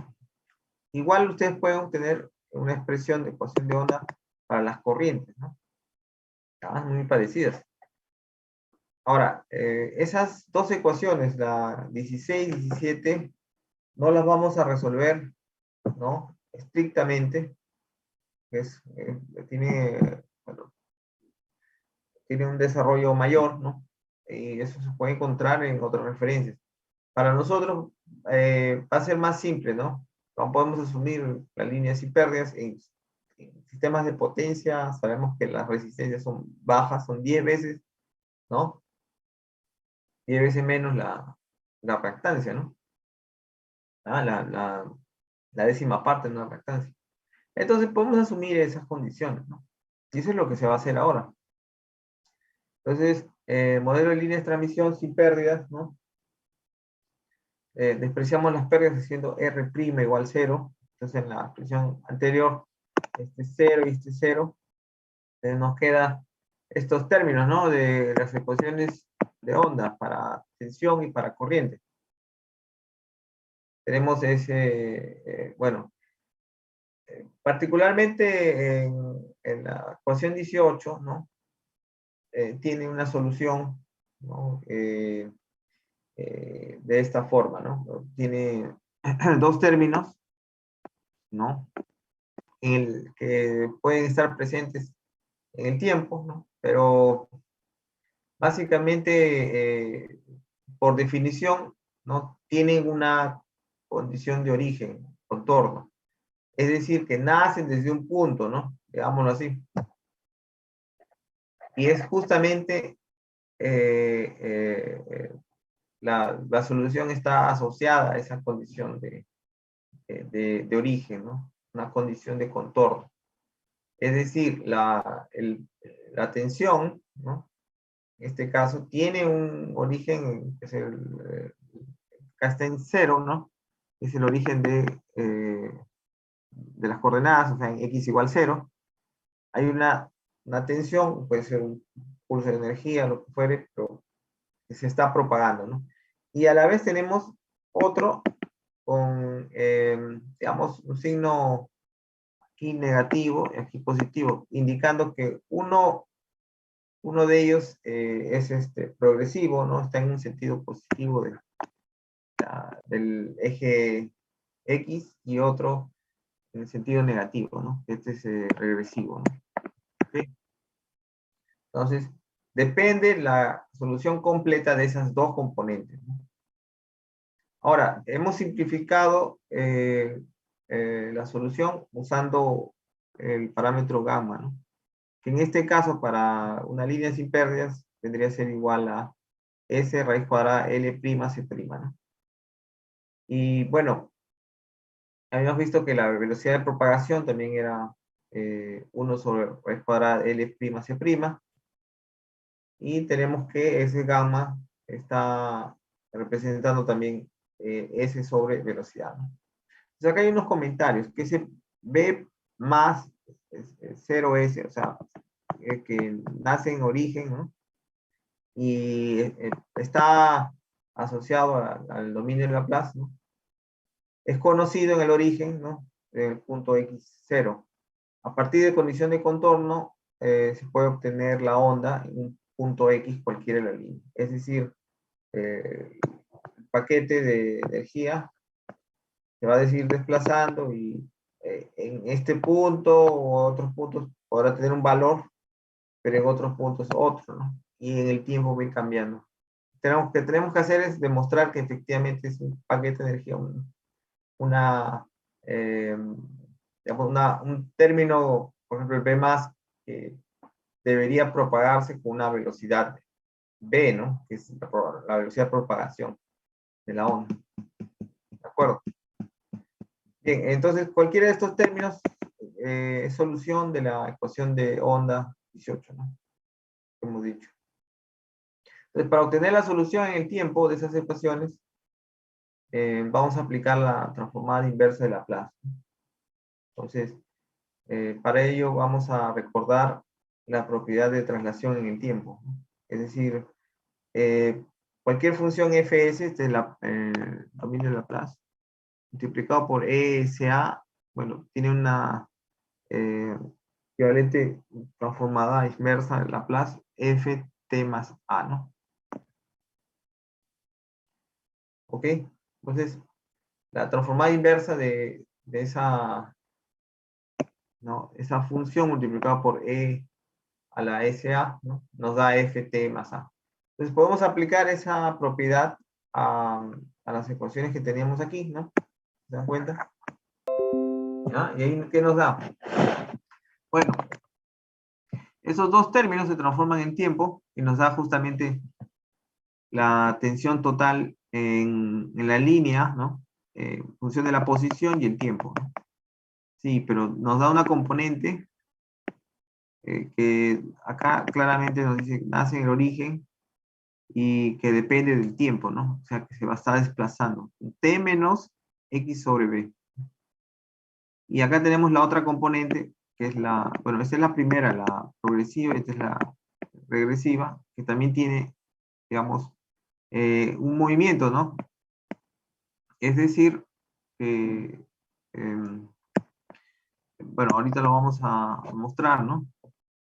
Igual ustedes pueden obtener una expresión de ecuación de onda para las corrientes, ¿no? Muy parecidas. Ahora, esas dos ecuaciones, la 16 y 17, no las vamos a resolver, ¿no? Estrictamente. Tiene, bueno, tiene un desarrollo mayor, ¿no? Y eso se puede encontrar en otras referencias. Para nosotros va a ser más simple, ¿no? No podemos asumir las líneas y pérdidas en sistemas de potencia. Sabemos que las resistencias son bajas, son 10 veces, ¿no? 10 veces menos la reactancia, ¿no? La décima parte de una reactancia. Entonces podemos asumir esas condiciones, ¿no? Y eso es lo que se va a hacer ahora. Entonces, modelo de líneas de transmisión sin pérdidas, ¿no? Despreciamos las pérdidas haciendo R' igual 0. Entonces, en la expresión anterior, este 0 y este 0, nos queda estos términos, ¿no? De las ecuaciones de onda para tensión y para corriente. Tenemos ese, bueno, particularmente en la ecuación 18, ¿no? Tiene una solución, ¿no? De esta forma, ¿no? Tiene dos términos, ¿no? Que pueden estar presentes en el tiempo, ¿no? Pero básicamente, por definición, ¿no? Tienen una condición de origen, contorno. Es decir, que nacen desde un punto, ¿no? Digámoslo así. Y es justamente la solución está asociada a esa condición de origen, ¿no? Una condición de contorno. Es decir, la tensión, ¿no? En este caso, tiene un origen, que es acá está en 0, ¿no? Es el origen de las coordenadas, o sea, en x igual 0. Hay una tensión, puede ser un pulso de energía, lo que fuere, pero que se está propagando, ¿no? Y a la vez tenemos otro con, digamos, un signo aquí negativo y aquí positivo, indicando que uno de ellos es progresivo, ¿no? Está en un sentido positivo del eje X, y otro en el sentido negativo, ¿no? Este es regresivo, ¿no? ¿Okay? Entonces, depende la solución completa de esas dos componentes, ¿no? Ahora, hemos simplificado la solución usando el parámetro gamma, ¿no? Que en este caso, para una línea sin pérdidas, vendría a ser igual a S raíz cuadrada L' C', ¿no? Y bueno, habíamos visto que la velocidad de propagación también era 1 sobre raíz cuadrada L' C', y tenemos que ese gamma está representando también S sobre velocidad, ¿no? Entonces acá hay unos comentarios, que ese B más 0S, o sea, que nace en origen, ¿no? Y está asociado al dominio de Laplace, ¿no? Es conocido en el origen, ¿no? Del punto X0. A partir de condición de contorno, se puede obtener la onda en un punto X cualquiera de la línea. Es decir, el paquete de energía se va a seguir desplazando, y en este punto o otros puntos podrá tener un valor, pero en otros puntos otro, ¿no? Y en el tiempo va a ir cambiando. Lo que tenemos que hacer es demostrar que efectivamente es un paquete de energía, digamos, un término, por ejemplo, el B más, que debería propagarse con una velocidad B, ¿no? Que es la velocidad de propagación de la onda. ¿De acuerdo? Bien, entonces cualquiera de estos términos es solución de la ecuación de onda 18, ¿no? Como hemos dicho. Entonces, para obtener la solución en el tiempo de esas ecuaciones, vamos a aplicar la transformada inversa de Laplace. Entonces, para ello vamos a recordar la propiedad de traslación en el tiempo, ¿no? Es decir, cualquier función fs, este es el dominio de Laplace, multiplicado por ESA, bueno, tiene una equivalente transformada inversa de Laplace, ft más a, ¿no? ¿Ok? Entonces, la transformada inversa de esa, ¿no? Esa función multiplicada por e a la SA, ¿no? Nos da ft más a. Entonces podemos aplicar esa propiedad a las ecuaciones que teníamos aquí, ¿no? ¿Se dan cuenta? ¿Ya? ¿Y ahí qué nos da? Bueno, esos dos términos se transforman en tiempo y nos da justamente la tensión total en la línea, ¿no? En función de la posición y el tiempo, ¿no? Sí, pero nos da una componente que acá claramente nos dice nace en el origen y que depende del tiempo, ¿no? O sea, que se va a estar desplazando. T menos X sobre B. Y acá tenemos la otra componente, que es bueno, esta es la primera, la progresiva, esta es la regresiva, que también tiene, digamos, un movimiento, ¿no? Es decir, bueno, ahorita lo vamos a mostrar, ¿no?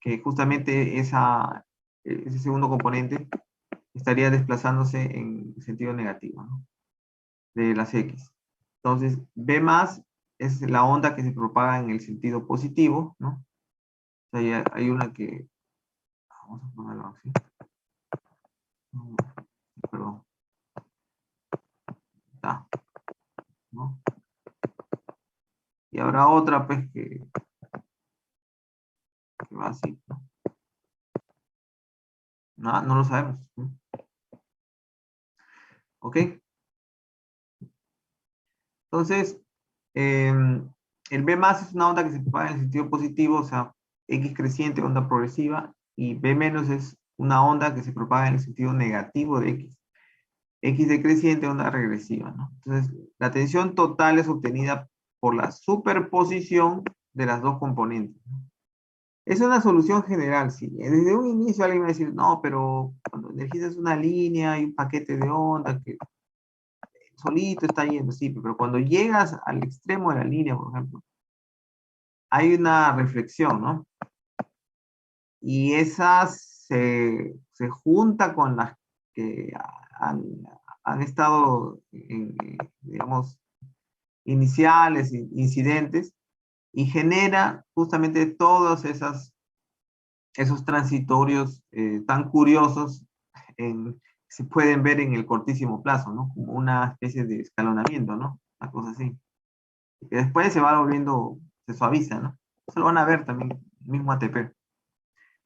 Que justamente ese segundo componente estaría desplazándose en sentido negativo, ¿no? De las X. Entonces, B más es la onda que se propaga en el sentido positivo, ¿no? O sea, hay una que, vamos a ponerlo así. Perdón. Está, ¿no? Y habrá otra, pues, que va así, ¿no? No lo sabemos, ¿no? ¿Ok? Entonces, el B más es una onda que se propaga en el sentido positivo, o sea, X creciente, onda progresiva, y B menos es una onda que se propaga en el sentido negativo de X. X decreciente, onda regresiva, ¿no? Entonces, la tensión total es obtenida por la superposición de las dos componentes, ¿no? Es una solución general, sí. Desde un inicio alguien va a decir, no, pero cuando energizas una línea hay un paquete de onda que solito está yendo, sí, pero cuando llegas al extremo de la línea, por ejemplo, hay una reflexión, ¿no? Y esa se junta con las que han, han estado, digamos, iniciales, incidentes, y genera justamente todos esos transitorios tan curiosos se pueden ver en el cortísimo plazo, ¿no? Como una especie de escalonamiento, ¿no? Una cosa así. Que después se va volviendo, se suaviza, ¿no? Eso lo van a ver también, el mismo ATP.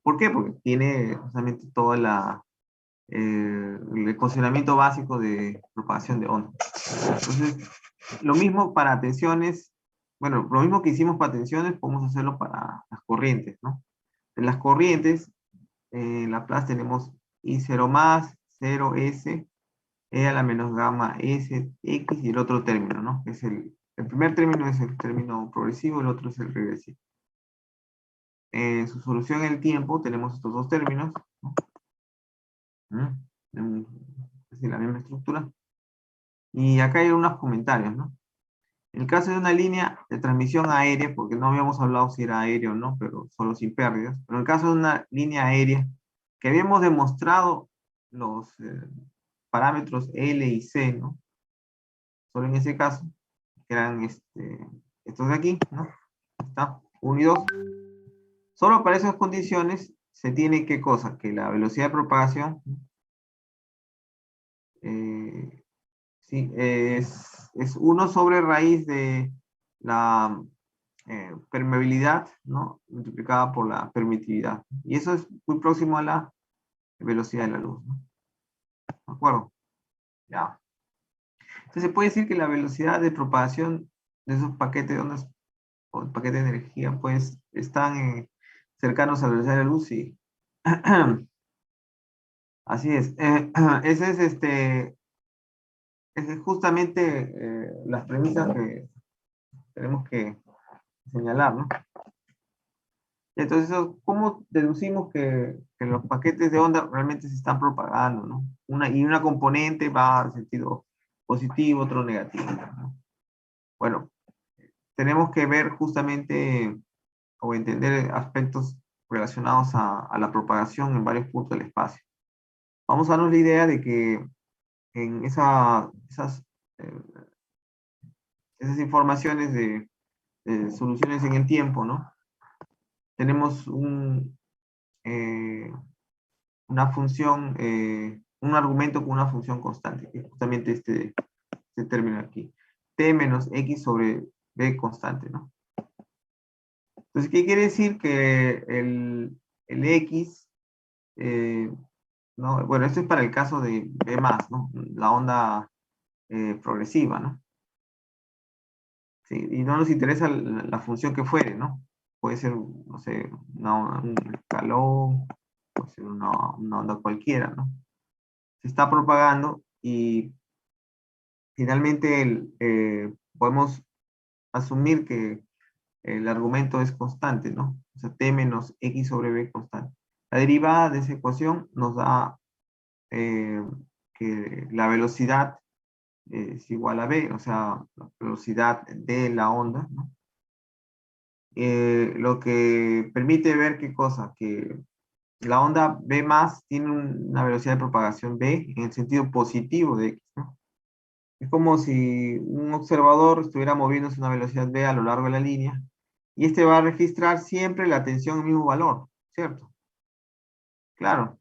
¿Por qué? Porque tiene justamente todo el ecuacionamiento básico de propagación de onda. Entonces, lo mismo para tensiones, bueno, lo mismo que hicimos para tensiones, podemos hacerlo para las corrientes, ¿no? En las corrientes, en Laplace tenemos I0 más, 0S, E a la menos gamma S, X y el otro término, ¿no? Es el primer término es el término progresivo, el otro es el regresivo. En su solución en el tiempo tenemos estos dos términos, ¿no? Es decir, la misma estructura. Y acá hay unos comentarios, ¿no? En el caso de una línea de transmisión aérea, porque no habíamos hablado si era aérea o no, pero solo sin pérdidas, pero en el caso de una línea aérea, que habíamos demostrado los parámetros L y C, ¿no? Solo en ese caso, que eran estos de aquí, ¿no? Está, 1 y 2. Solo para esas condiciones se tiene ¿qué cosa? Que la velocidad de propagación sí, es 1 sobre raíz de la permeabilidad, ¿no? Multiplicada por la permitividad. Y eso es muy próximo a la velocidad de la luz, ¿no? ¿De acuerdo? Ya. Entonces se puede decir que la velocidad de propagación de esos paquetes de ondas o paquetes de energía, pues, están cercanos a la velocidad de la luz, y así es. Ese es ese es justamente las premisas que tenemos que señalar, ¿no? Entonces, ¿cómo deducimos que los paquetes de onda realmente se están propagando, ¿no? Una componente va en sentido positivo, otro negativo, ¿no? Bueno, tenemos que ver justamente o entender aspectos relacionados a la propagación en varios puntos del espacio. Vamos a darnos la idea de que en eh, esas informaciones de soluciones en el tiempo, ¿no? Tenemos una función, un argumento con una función constante, que es justamente este término aquí. T menos X sobre B constante, ¿no? Entonces, ¿qué quiere decir? Que el X, ¿no? Bueno, esto es para el caso de B más, ¿no? La onda progresiva, ¿no? Sí, y no nos interesa la función que fuere, ¿no? Puede ser, no sé, un escalón, puede ser una onda cualquiera, ¿no? Se está propagando y finalmente podemos asumir que el argumento es constante, ¿no? O sea, t menos x sobre b constante. La derivada de esa ecuación nos da que la velocidad es igual a b, o sea, la velocidad de la onda, ¿no? Lo que permite ver qué cosa, que la onda b más tiene una velocidad de propagación b en el sentido positivo de x, ¿no? Es como si un observador estuviera moviéndose a una velocidad v a lo largo de la línea, y este va a registrar siempre la tensión en el mismo valor, ¿cierto? Claro,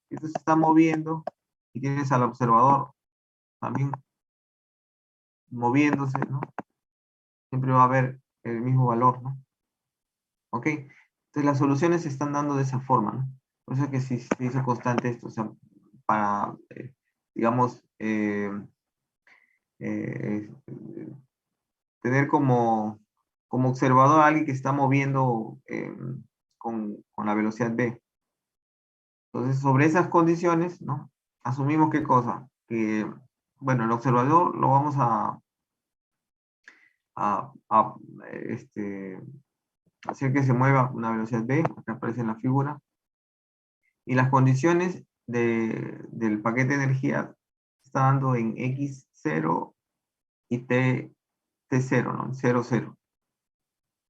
esto se está moviendo y tienes al observador también moviéndose, ¿no? Siempre va a haber el mismo valor, ¿no? ¿Ok? Entonces las soluciones se están dando de esa forma, ¿no? Por eso es que si se dice constante esto, o sea, para, digamos, eh, tener como observador a alguien que está moviendo con la velocidad v. Entonces, sobre esas condiciones, ¿no? asumimos qué cosa, que, bueno, el observador lo vamos a, a, este, hacer que se mueva a una velocidad v, que aparece en la figura, y las condiciones del paquete de energía está dando en x0 y t0, ¿no? 0, 0.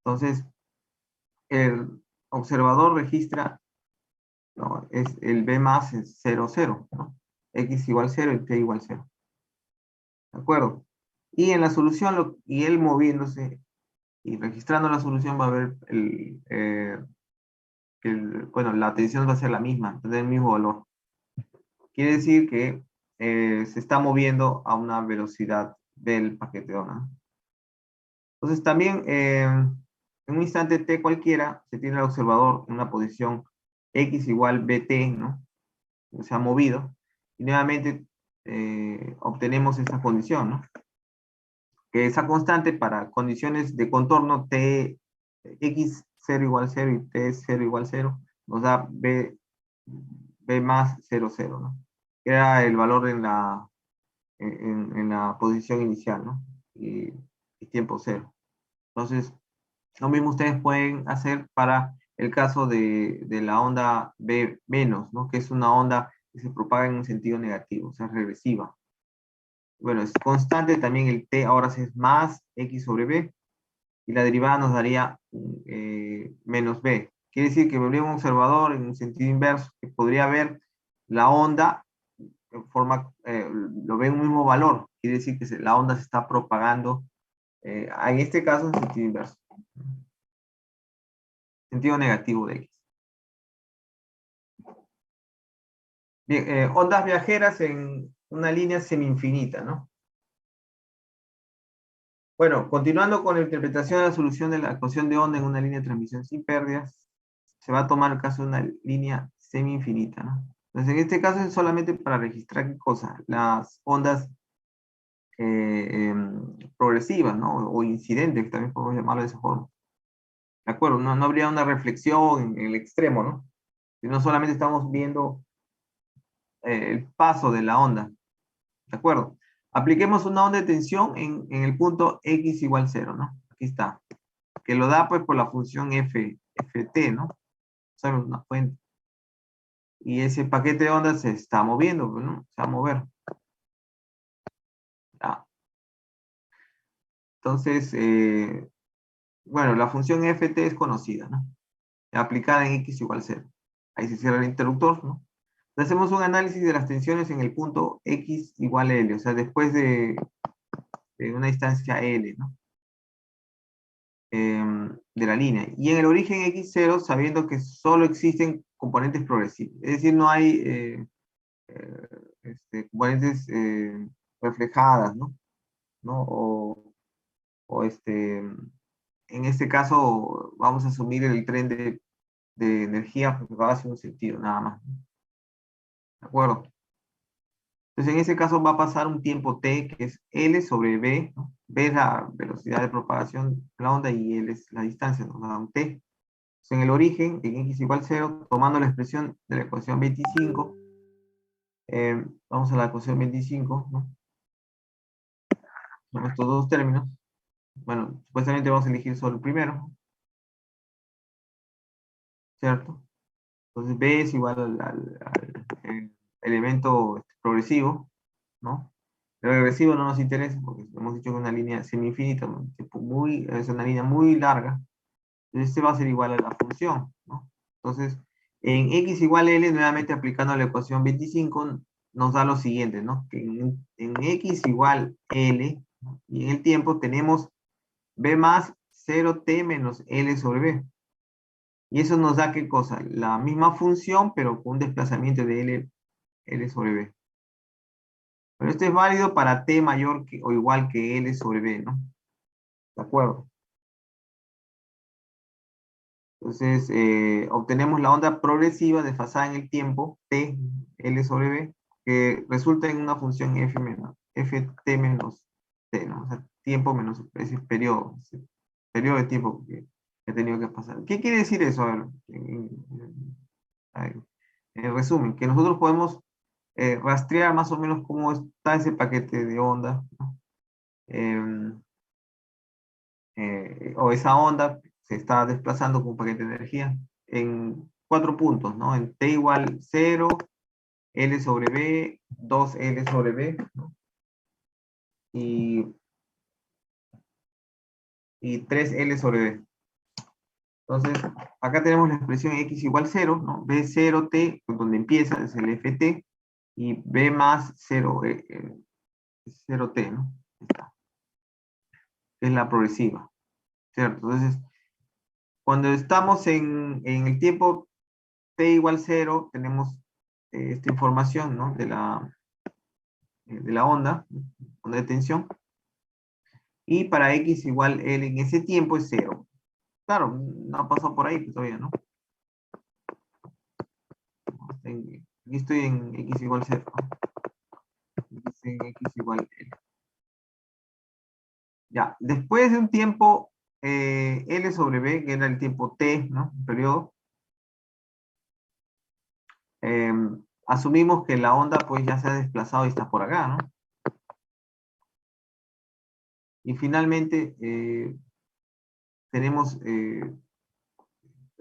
Entonces, el observador registra, ¿no? Es el b más es 0, 0, ¿no? X igual 0 y t igual 0. ¿De acuerdo? Y en la solución, y él moviéndose y registrando la solución va a ver bueno, la tensión va a ser la misma, tener el mismo valor. Quiere decir que se está moviendo a una velocidad del paquete de onda. Entonces también en un instante t cualquiera se tiene el observador en una posición x igual bt, ¿no? Se ha movido y nuevamente obtenemos esta condición, ¿no? Que esa constante para condiciones de contorno t x0 igual 0 y t0 igual 0 nos da b más 0, 0, ¿no? Que era el valor en la posición inicial, ¿no? Y tiempo 0. Entonces, lo mismo ustedes pueden hacer para el caso de la onda B menos, ¿no? Que es una onda que se propaga en un sentido negativo, o sea, regresiva. Bueno, es constante también el t, ahora es más x sobre b, y la derivada nos daría menos b. Quiere decir que volvía un observador en un sentido inverso, que podría ver la onda en forma, lo ve un mismo valor. Quiere decir que la onda se está propagando, en este caso en sentido inverso. Sentido negativo de x. Bien, ondas viajeras en una línea semi-infinita, ¿no? Bueno, continuando con la interpretación de la solución de la ecuación de onda en una línea de transmisión sin pérdidas, se va a tomar el caso de una línea semi-infinita, ¿no? Entonces, en este caso es solamente para registrar qué cosa, las ondas progresivas, ¿no? O incidentes, que también podemos llamarlo de esa forma. ¿De acuerdo? No, no habría una reflexión en el extremo, ¿no? Sino solamente estamos viendo el paso de la onda. ¿De acuerdo? Apliquemos una onda de tensión en el punto x igual 0, ¿no? Aquí está. Que lo da pues por la función ft, ¿no? Sabemos una fuente. Y ese paquete de ondas se está moviendo, ¿no? Se va a mover. Ah. Entonces, bueno, la función ft es conocida, ¿no? Aplicada en x igual 0. Ahí se cierra el interruptor, ¿no? Hacemos un análisis de las tensiones en el punto x igual a L, o sea, después de una distancia L, ¿no? De la línea. Y en el origen x0, sabiendo que solo existen componentes progresivos. Es decir, no hay componentes reflejadas, ¿no? ¿No? En este caso, vamos a asumir el tren de energía porque va hacia un sentido, nada más. ¿De acuerdo? Entonces, en ese caso va a pasar un tiempo t, que es L sobre B, ¿no? B es la velocidad de propagación de la onda y L es la distancia, nos da un t. Entonces, en el origen, en x igual 0, tomando la expresión de la ecuación 25, vamos a la ecuación 25, ¿no? Son estos dos términos. Bueno, supuestamente vamos a elegir solo el primero, ¿cierto? Entonces, B es igual al elemento progresivo, ¿no? El regresivo no nos interesa porque hemos dicho que es una línea semi-infinita, ¿no? Es una línea muy larga. Entonces este va a ser igual a la función, ¿no? Entonces, en x igual a L, nuevamente aplicando la ecuación 25, nos da lo siguiente, ¿no? Que en x igual L, ¿no? Y en el tiempo tenemos b más 0t menos L sobre b. Y eso nos da, ¿qué cosa? La misma función, pero con un desplazamiento de L sobre b. Pero esto es válido para t mayor o igual que L sobre B, ¿no? ¿De acuerdo? Entonces, obtenemos la onda progresiva desfasada en el tiempo, t, L sobre B, que resulta en una función ft menos t, ¿no? O sea, tiempo menos ese periodo de tiempo que he tenido que pasar. ¿Qué quiere decir eso? A ver, en resumen, que nosotros podemos rastrear más o menos cómo está ese paquete de onda, ¿no? O esa onda se está desplazando con un paquete de energía en 4 puntos, ¿no? En T igual 0, L sobre B, 2L sobre B, ¿no? Y 3L sobre B. Entonces, acá tenemos la expresión X igual 0, ¿no? B0T, donde empieza, es el FT, y B más 0, 0T, ¿no? Está. Es la progresiva, ¿cierto? Entonces, cuando estamos en el tiempo T igual 0, tenemos esta información, ¿no? De la onda de tensión. Y para X igual L en ese tiempo es 0. Claro, no ha pasado por ahí pues, todavía, ¿no? Aquí estoy en X igual 0. En X igual L. Ya, después de un tiempo L sobre B, que era el tiempo T, ¿no? Un periodo. Asumimos que la onda pues ya se ha desplazado y está por acá, ¿no? Y finalmente tenemos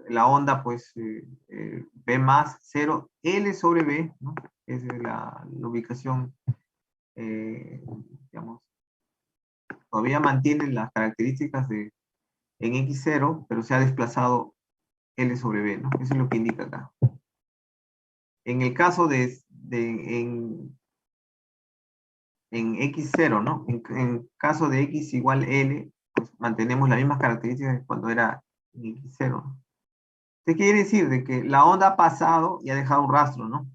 la onda pues B más 0, L sobre B, ¿no? Es la ubicación, digamos, todavía mantiene las características en X0, pero se ha desplazado L sobre B, ¿no? Eso es lo que indica acá. En el caso en X0, ¿no? En caso de X igual L, pues mantenemos las mismas características que cuando era en X0, ¿no? ¿Qué quiere decir? De que la onda ha pasado y ha dejado un rastro, ¿no?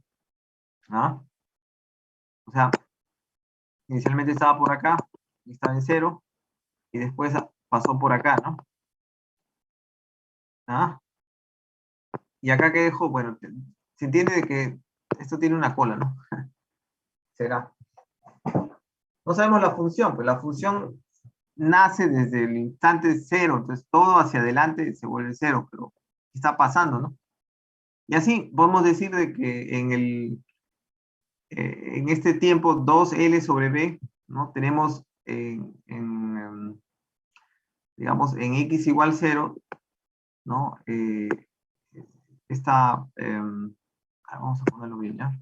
¿Ah? O sea, inicialmente estaba por acá, y estaba en 0, y después pasó por acá, ¿no? ¿Ah? Y acá que dejó, bueno, se entiende de que esto tiene una cola, ¿no? Será. No sabemos la función, pues la función nace desde el instante 0, entonces todo hacia adelante se vuelve 0, pero ¿qué está pasando, no? Y así podemos decir de que en este tiempo 2L sobre B, ¿no? Tenemos digamos, en X igual 0, ¿no? Esta, vamos a ponerlo bien, ¿ya?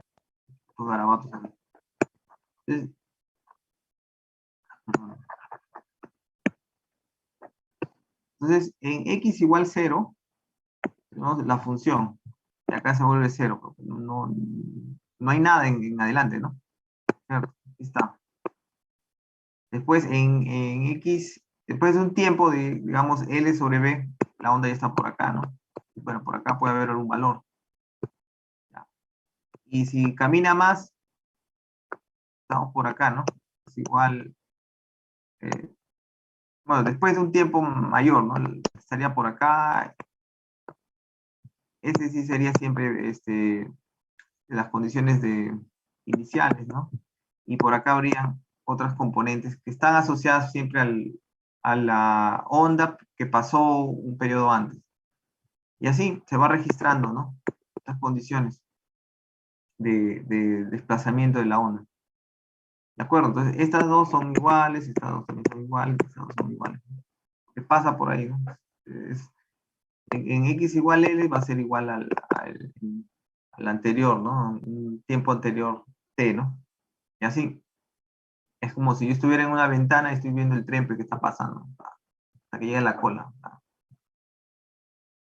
Estos garabatos aquí. Entonces, en X igual 0, tenemos la función, y acá se vuelve 0, porque no hay nada en adelante, ¿no? Aquí está. Después, en X, después de un tiempo de, digamos, L sobre B, la onda ya está por acá, ¿no? Bueno, por acá puede haber algún valor. ¿Ya? Y si camina más, estamos por acá, ¿no? Es igual, bueno, después de un tiempo mayor, ¿no? Estaría por acá. Ese sí sería siempre las condiciones iniciales, ¿no? Y por acá habría otras componentes que están asociadas siempre a la onda que pasó un periodo antes. Y así se va registrando, ¿no? Estas condiciones de desplazamiento de la onda. ¿De acuerdo? Entonces, estas dos son iguales, estas dos también son iguales, estas dos son iguales. ¿Qué pasa por ahí? ¿No? En X igual L va a ser igual al anterior, ¿no? Un tiempo anterior T, ¿no? Y así. Es como si yo estuviera en una ventana y estoy viendo el tren que está pasando, hasta que llega la cola.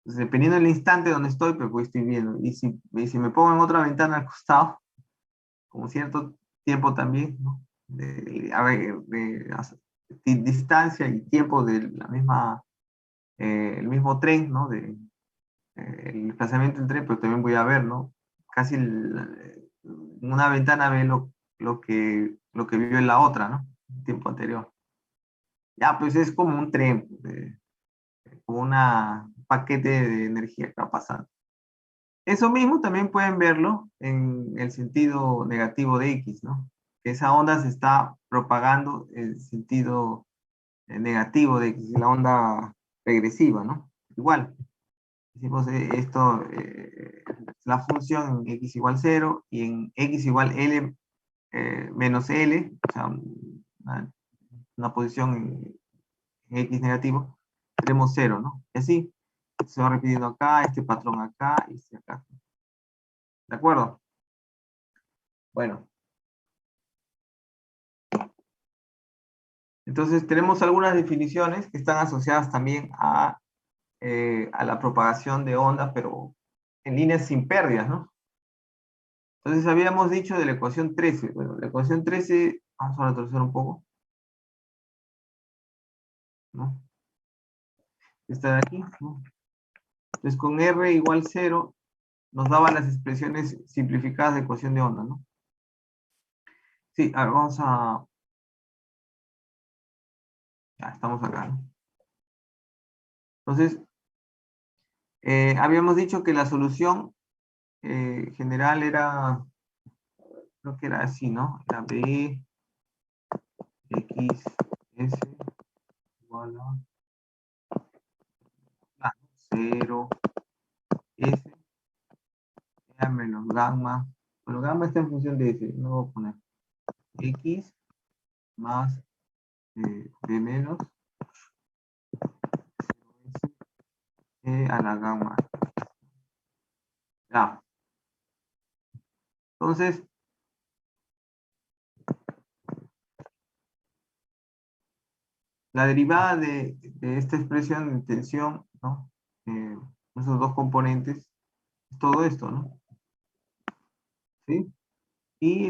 Entonces, dependiendo del instante donde estoy, pues estoy viendo. Y si me pongo en otra ventana al costado, como cierto tiempo también, ¿no? Distancia y tiempo de la misma, el mismo tren, ¿no? El desplazamiento del tren, pero también voy a ver, ¿no? Casi una ventana ve lo que vive en la otra, ¿no? El tiempo anterior. Ya, pues es como un tren, como un paquete de energía que va pasando. Eso mismo también pueden verlo en el sentido negativo de X, ¿no? Que esa onda se está propagando en el sentido negativo de X, la onda regresiva, ¿no? Igual. Decimos esto, la función en x igual 0 y en x igual L menos L, o sea, una posición en x negativo, tenemos 0, ¿no? Y así se va repitiendo acá, este patrón acá y este acá. ¿De acuerdo? Bueno. Entonces tenemos algunas definiciones que están asociadas también a la propagación de onda, pero en líneas sin pérdidas, ¿no? Entonces habíamos dicho de la ecuación 13. Bueno, la ecuación 13, vamos a retroceder un poco, ¿no? Esta de aquí, ¿no? Entonces con R igual 0 nos daban las expresiones simplificadas de ecuación de onda, ¿no? Sí, a ver, vamos a... Ya, estamos acá, ¿no? Entonces, habíamos dicho que la solución general era, creo que era así, ¿no? Era B, X, S, igual a 0, S, menos gamma. Bueno, gamma está en función de S, no voy a poner X más B menos S a la gamma. Ya. Entonces, la derivada de esta expresión de tensión, ¿no? Esos dos componentes, es todo esto, ¿no? ¿Sí? Y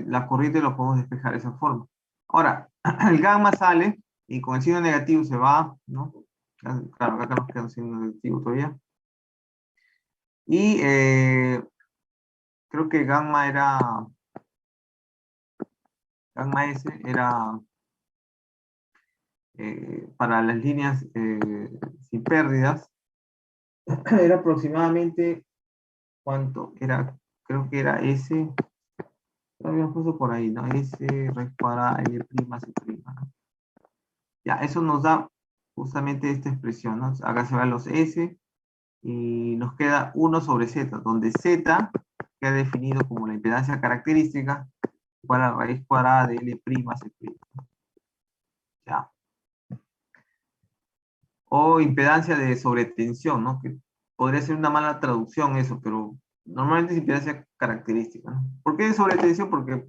la corriente lo podemos despejar de esa forma. Ahora, el gamma sale y con el signo negativo se va, ¿no? Claro, acá nos queda un signo negativo todavía. Y creo que gamma S era para las líneas sin pérdidas, era aproximadamente, ¿cuánto? Era, creo que era S, lo habíamos puesto por ahí, ¿no? S raíz cuadrada L prima C prima, ¿no? Ya, eso nos da justamente esta expresión, ¿no? Acá se van los S y nos queda 1 sobre Z, donde Z queda definido como la impedancia característica igual a raíz cuadrada de L prima C prima. Ya. O impedancia de sobretensión, ¿no? Que podría ser una mala traducción eso, pero normalmente es impedancia característica, ¿no? ¿Por qué de sobretensión? Porque,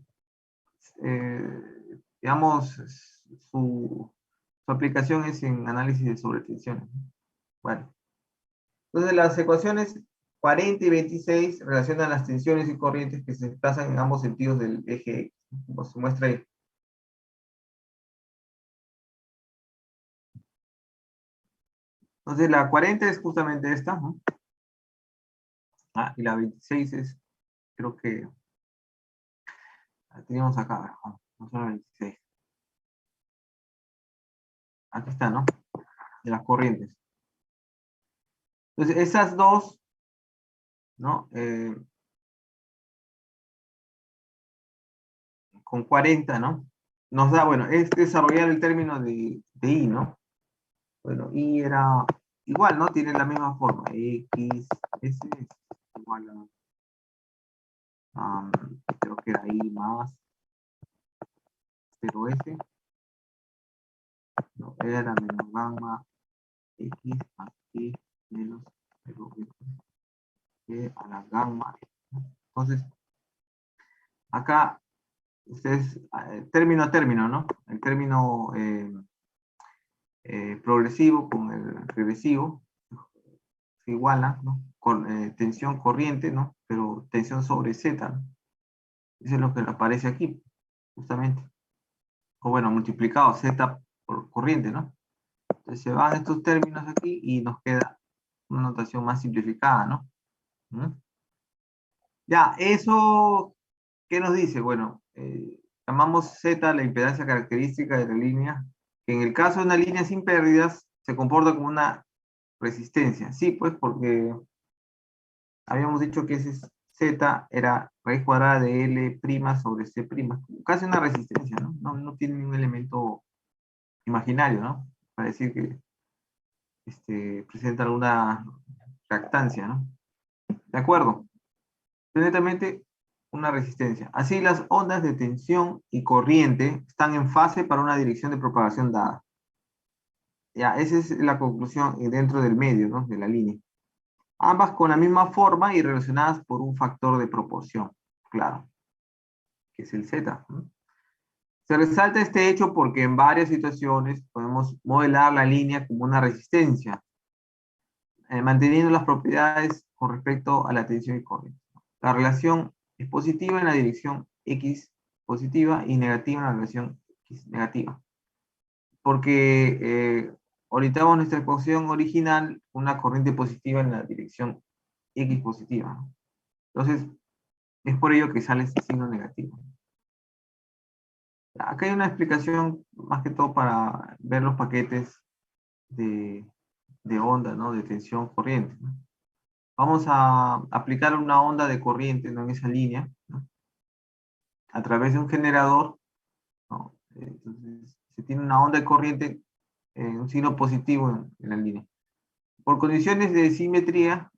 digamos, su aplicación es en análisis de sobretensiones. Bueno, entonces las ecuaciones 40 y 26 relacionan las tensiones y corrientes que se desplazan en ambos sentidos del eje X, como se muestra ahí. Entonces la 40 es justamente esta, ¿no? Ah, y la 26 es, creo que la teníamos acá, a ver, vamos a la 26. Aquí está, ¿no? De las corrientes. Entonces esas dos, ¿no? Con 40, ¿no? Nos da, bueno, es desarrollar el término de I, ¿no? Bueno, I era igual, ¿no? Tiene la misma forma. X, S es igual a, creo que era I más 0S, no, era menos gamma X más I menos 0S a la gamma. Entonces, acá, ustedes, término a término, ¿no? El término progresivo con el regresivo se iguala, ¿no? Con tensión corriente, ¿no? Pero tensión sobre Z, ¿no? Eso es lo que aparece aquí, justamente. O bueno, multiplicado Z por corriente, ¿no? Entonces se van estos términos aquí y nos queda una notación más simplificada, ¿no? ¿Mm? Ya, eso, ¿qué nos dice? Bueno, llamamos Z la impedancia característica de la línea, que en el caso de una línea sin pérdidas, se comporta como una resistencia. Sí, pues porque habíamos dicho que ese Z era raíz cuadrada de L' sobre C', casi una resistencia, ¿no? No tiene ningún elemento imaginario, ¿no? Para decir que presenta alguna reactancia, ¿no? ¿De acuerdo? Netamente una resistencia. Así las ondas de tensión y corriente están en fase para una dirección de propagación dada. Ya, esa es la conclusión dentro del medio, ¿no? De la línea. Ambas con la misma forma y relacionadas por un factor de proporción, claro, que es el Z, ¿no? Se resalta este hecho porque en varias situaciones podemos modelar la línea como una resistencia, manteniendo las propiedades con respecto a la tensión y corriente. La relación es positiva en la dirección X positiva y negativa en la dirección X negativa. Porque orientamos nuestra ecuación original una corriente positiva en la dirección X positiva, ¿no? Entonces, es por ello que sale este signo negativo. Acá hay una explicación más que todo para ver los paquetes de onda, ¿no? De tensión corriente, ¿no? Vamos a aplicar una onda de corriente, ¿no? En esa línea, ¿no? A través de un generador, ¿no? Entonces, se tiene una onda de corriente, un signo positivo en la línea. Por condiciones de simetría,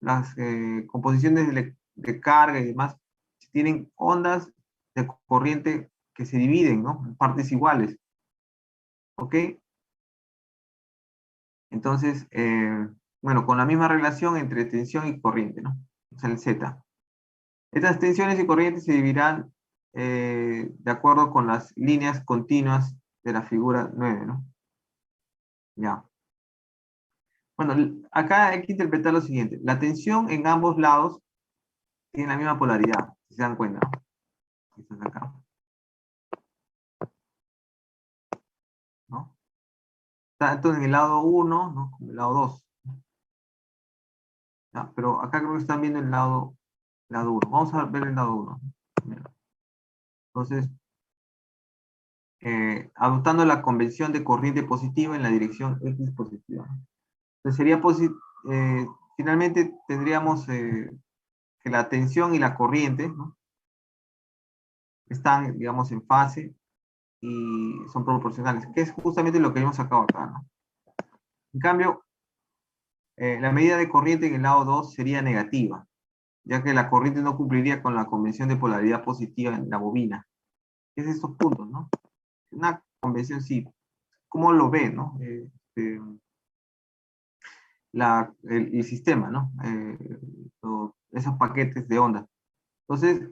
las composiciones de carga y demás tienen ondas de corriente que se dividen, ¿no? En partes iguales. ¿Ok? Entonces, bueno, con la misma relación entre tensión y corriente, ¿no? O sea, el Z. Estas tensiones y corrientes se dividirán de acuerdo con las líneas continuas de la figura 9, ¿no? Ya. Bueno, acá hay que interpretar lo siguiente. La tensión en ambos lados tiene la misma polaridad, si se dan cuenta, ¿no? Esto es acá, ¿no? Tanto en el lado 1, ¿no? Como el lado 2. ¿Ya? Pero acá creo que están viendo el lado 1. Vamos a ver el lado 1. Entonces, adoptando la convención de corriente positiva en la dirección X positiva. Entonces sería finalmente tendríamos que la tensión y la corriente, ¿no? Están, digamos, en fase y son proporcionales, que es justamente lo que hemos sacado acá, ¿no? En cambio, la medida de corriente en el lado 2 sería negativa, ya que la corriente no cumpliría con la convención de polaridad positiva en la bobina. Es estos puntos, ¿no? Una convención sí. ¿Cómo lo ve, no? El sistema, ¿no? Esos paquetes de onda. Entonces,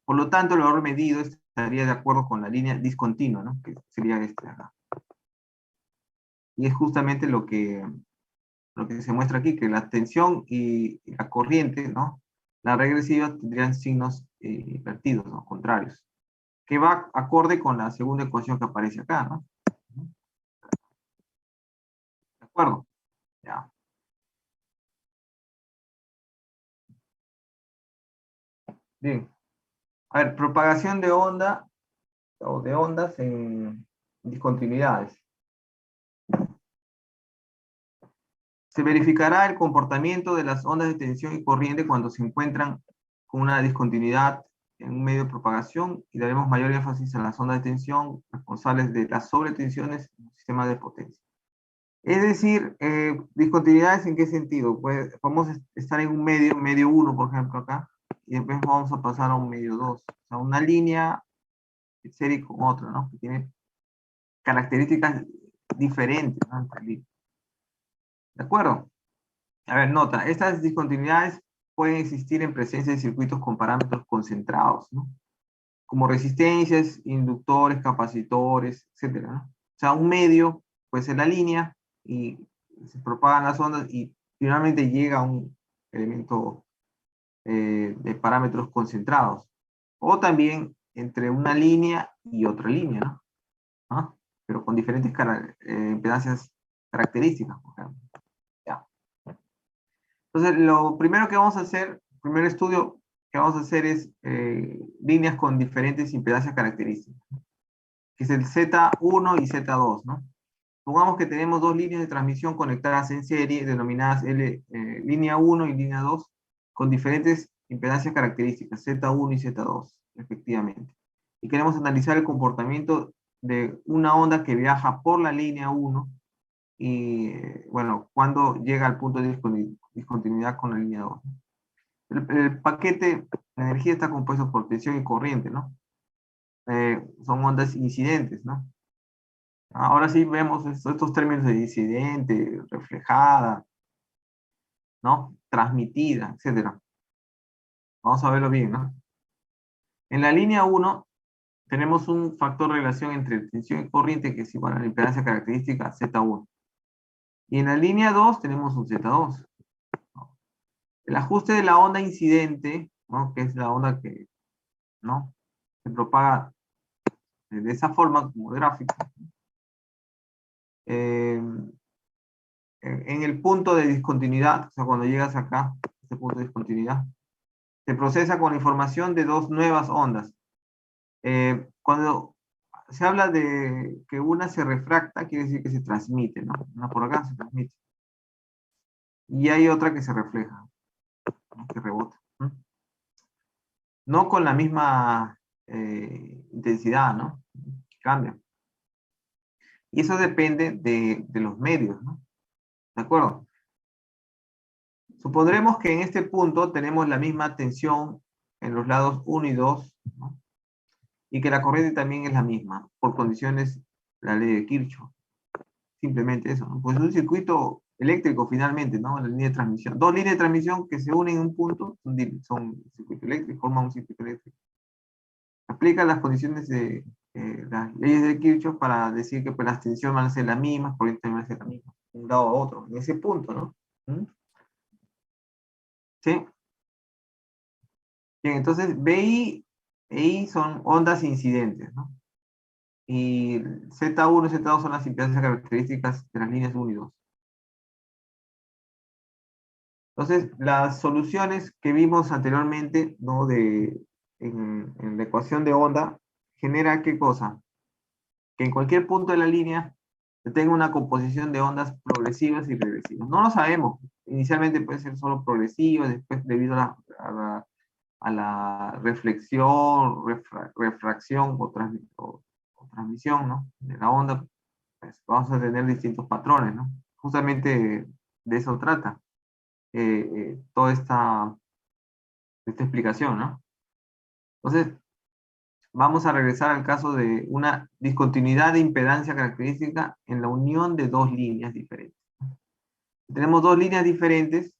por lo tanto, el valor medido estaría de acuerdo con la línea discontinua, ¿no? Que sería este acá. Y es justamente lo que se muestra aquí, que la tensión y la corriente, ¿no? La regresiva tendrían signos invertidos, ¿no? Contrarios. Que va acorde con la segunda ecuación que aparece acá, ¿no? ¿De acuerdo? Ya. Bien. A ver, propagación de onda o de ondas en discontinuidades. Se verificará el comportamiento de las ondas de tensión y corriente cuando se encuentran con una discontinuidad en un medio de propagación y daremos mayor énfasis a las ondas de tensión responsables de las sobretensiones en un sistema de potencia. Es decir, discontinuidades en qué sentido? Pues podemos estar en un medio 1, por ejemplo, acá, y después vamos a pasar a un medio 2. O sea, una línea en serie con otra, ¿no? Que tiene características diferentes, ¿no? Entre líneas. ¿De acuerdo? A ver, nota, estas discontinuidades pueden existir en presencia de circuitos con parámetros concentrados, ¿no? Como resistencias, inductores, capacitores, etcétera, ¿no? O sea, un medio puede ser la línea y se propagan las ondas y finalmente llega a un elemento de parámetros concentrados. O también entre una línea y otra línea, ¿no? ¿Ah? Pero con diferentes impedancias características, por ejemplo. Ya. Entonces, lo primero que vamos a hacer, el primer estudio que vamos a hacer es líneas con diferentes impedancias características, que es el Z1 y Z2, ¿no? Pongamos que tenemos dos líneas de transmisión conectadas en serie, denominadas línea 1 y línea 2, con diferentes impedancias características, Z1 y Z2, respectivamente. Y queremos analizar el comportamiento de una onda que viaja por la línea 1 y, bueno, cuando llega al punto de discontinuidad con la línea 2. El paquete de energía está compuesto por tensión y corriente, ¿no? Son ondas incidentes, ¿no? Ahora sí vemos estos términos de incidente, reflejada, ¿no? Transmitida, etcétera. Vamos a verlo bien, ¿no? En la línea 1 tenemos un factor de relación entre tensión y corriente que es igual a la impedancia característica Z1. Y en la línea 2 tenemos un Z2. El ajuste de la onda incidente, ¿no? Que es la onda que, ¿no? Se propaga de esa forma como gráfico. En el punto de discontinuidad, o sea, cuando llegas acá, este punto de discontinuidad, se procesa con la información de dos nuevas ondas. Cuando se habla de que una se refracta, quiere decir que se transmite, ¿no? Una por acá se transmite. Y hay otra que se refleja, ¿no? Que rebota. No con la misma intensidad, ¿no? Cambia. Y eso depende de los medios, ¿no? ¿De acuerdo? Supondremos que en este punto tenemos la misma tensión en los lados 1 y 2, ¿no? Y que la corriente también es la misma, por condiciones de la ley de Kirchhoff. Simplemente eso, ¿no? Pues un circuito eléctrico finalmente, ¿no? La línea de transmisión. Dos líneas de transmisión que se unen en un punto son circuito eléctrico, forman un circuito eléctrico. Aplica las condiciones de las leyes de Kirchhoff para decir que pues, las tensiones van a ser las mismas, corriente van a ser la misma, de un lado a otro, en ese punto, ¿no? ¿Sí? Bien, entonces BI e I son ondas incidentes, ¿no? Y Z1 y Z2 son las impedancias características de las líneas 1 y 2. Entonces, las soluciones que vimos anteriormente, ¿no? En la ecuación de onda, genera ¿qué cosa? Que en cualquier punto de la línea tenga una composición de ondas progresivas y regresivas. No lo sabemos. Inicialmente puede ser solo progresiva, después debido a la reflexión, refracción o transmisión, ¿no? De la onda, pues vamos a tener distintos patrones, ¿no? Justamente de eso trata toda esta explicación, ¿no? Entonces, vamos a regresar al caso de una discontinuidad de impedancia característica en la unión de dos líneas diferentes. Tenemos dos líneas diferentes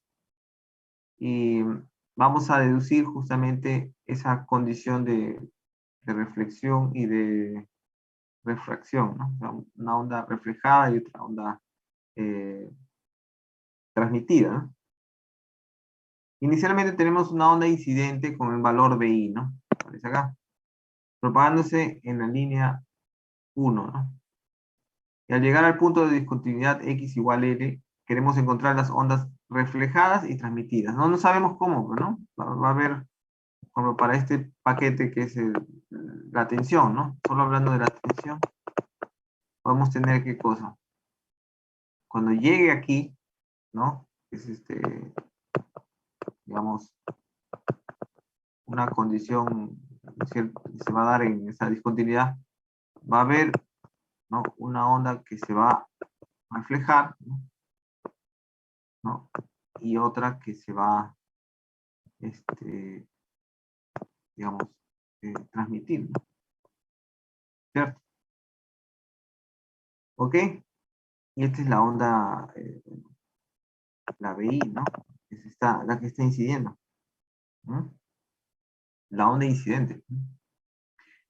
y vamos a deducir justamente esa condición de reflexión y de refracción, ¿no? O sea, una onda reflejada y otra onda transmitida, ¿no? Inicialmente tenemos una onda incidente con el valor BI, ¿no? Aparece acá, propagándose en la línea 1, ¿no? Y al llegar al punto de discontinuidad X igual L, queremos encontrar las ondas reflejadas y transmitidas. No sabemos cómo, ¿no? Va a haber, como para este paquete que es la tensión, ¿no? Solo hablando de la tensión, podemos tener qué cosa. Cuando llegue aquí, ¿no? Es digamos, una condición que se va a dar en esa discontinuidad, va a haber, ¿no? Una onda que se va a reflejar, ¿no? Y otra que se va, digamos, transmitir, ¿no? ¿Cierto? ¿Ok? Y esta es la onda, la BI, ¿no? La que está incidiendo. ¿No? La onda incidente.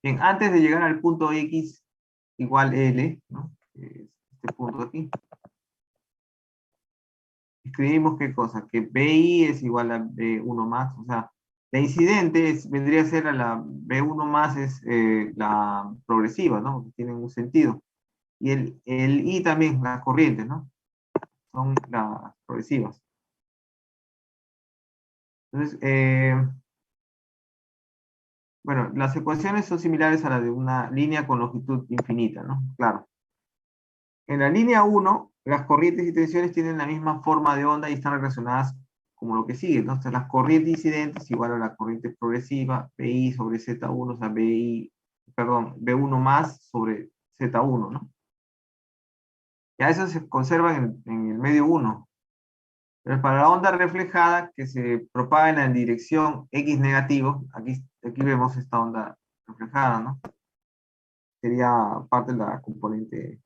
Bien, antes de llegar al punto X igual L, ¿no? Este punto aquí. Escribimos qué cosa, que BI es igual a B1 más, o sea, la incidente vendría a ser a la B1 más es la progresiva, ¿no? Porque tienen un sentido. Y el I también, las corrientes, ¿no? Son las progresivas. Entonces, bueno, las ecuaciones son similares a la de una línea con longitud infinita, ¿no? Claro. En la línea 1, las corrientes y tensiones tienen la misma forma de onda y están relacionadas como lo que sigue. Entonces, las corrientes incidentes igual a la corriente progresiva, BI sobre Z1, o sea, B1 más sobre Z1, ¿no? Ya eso se conserva en el medio 1. Pero para la onda reflejada que se propaga en la dirección X negativo, aquí vemos esta onda reflejada, ¿no? Sería parte de la componente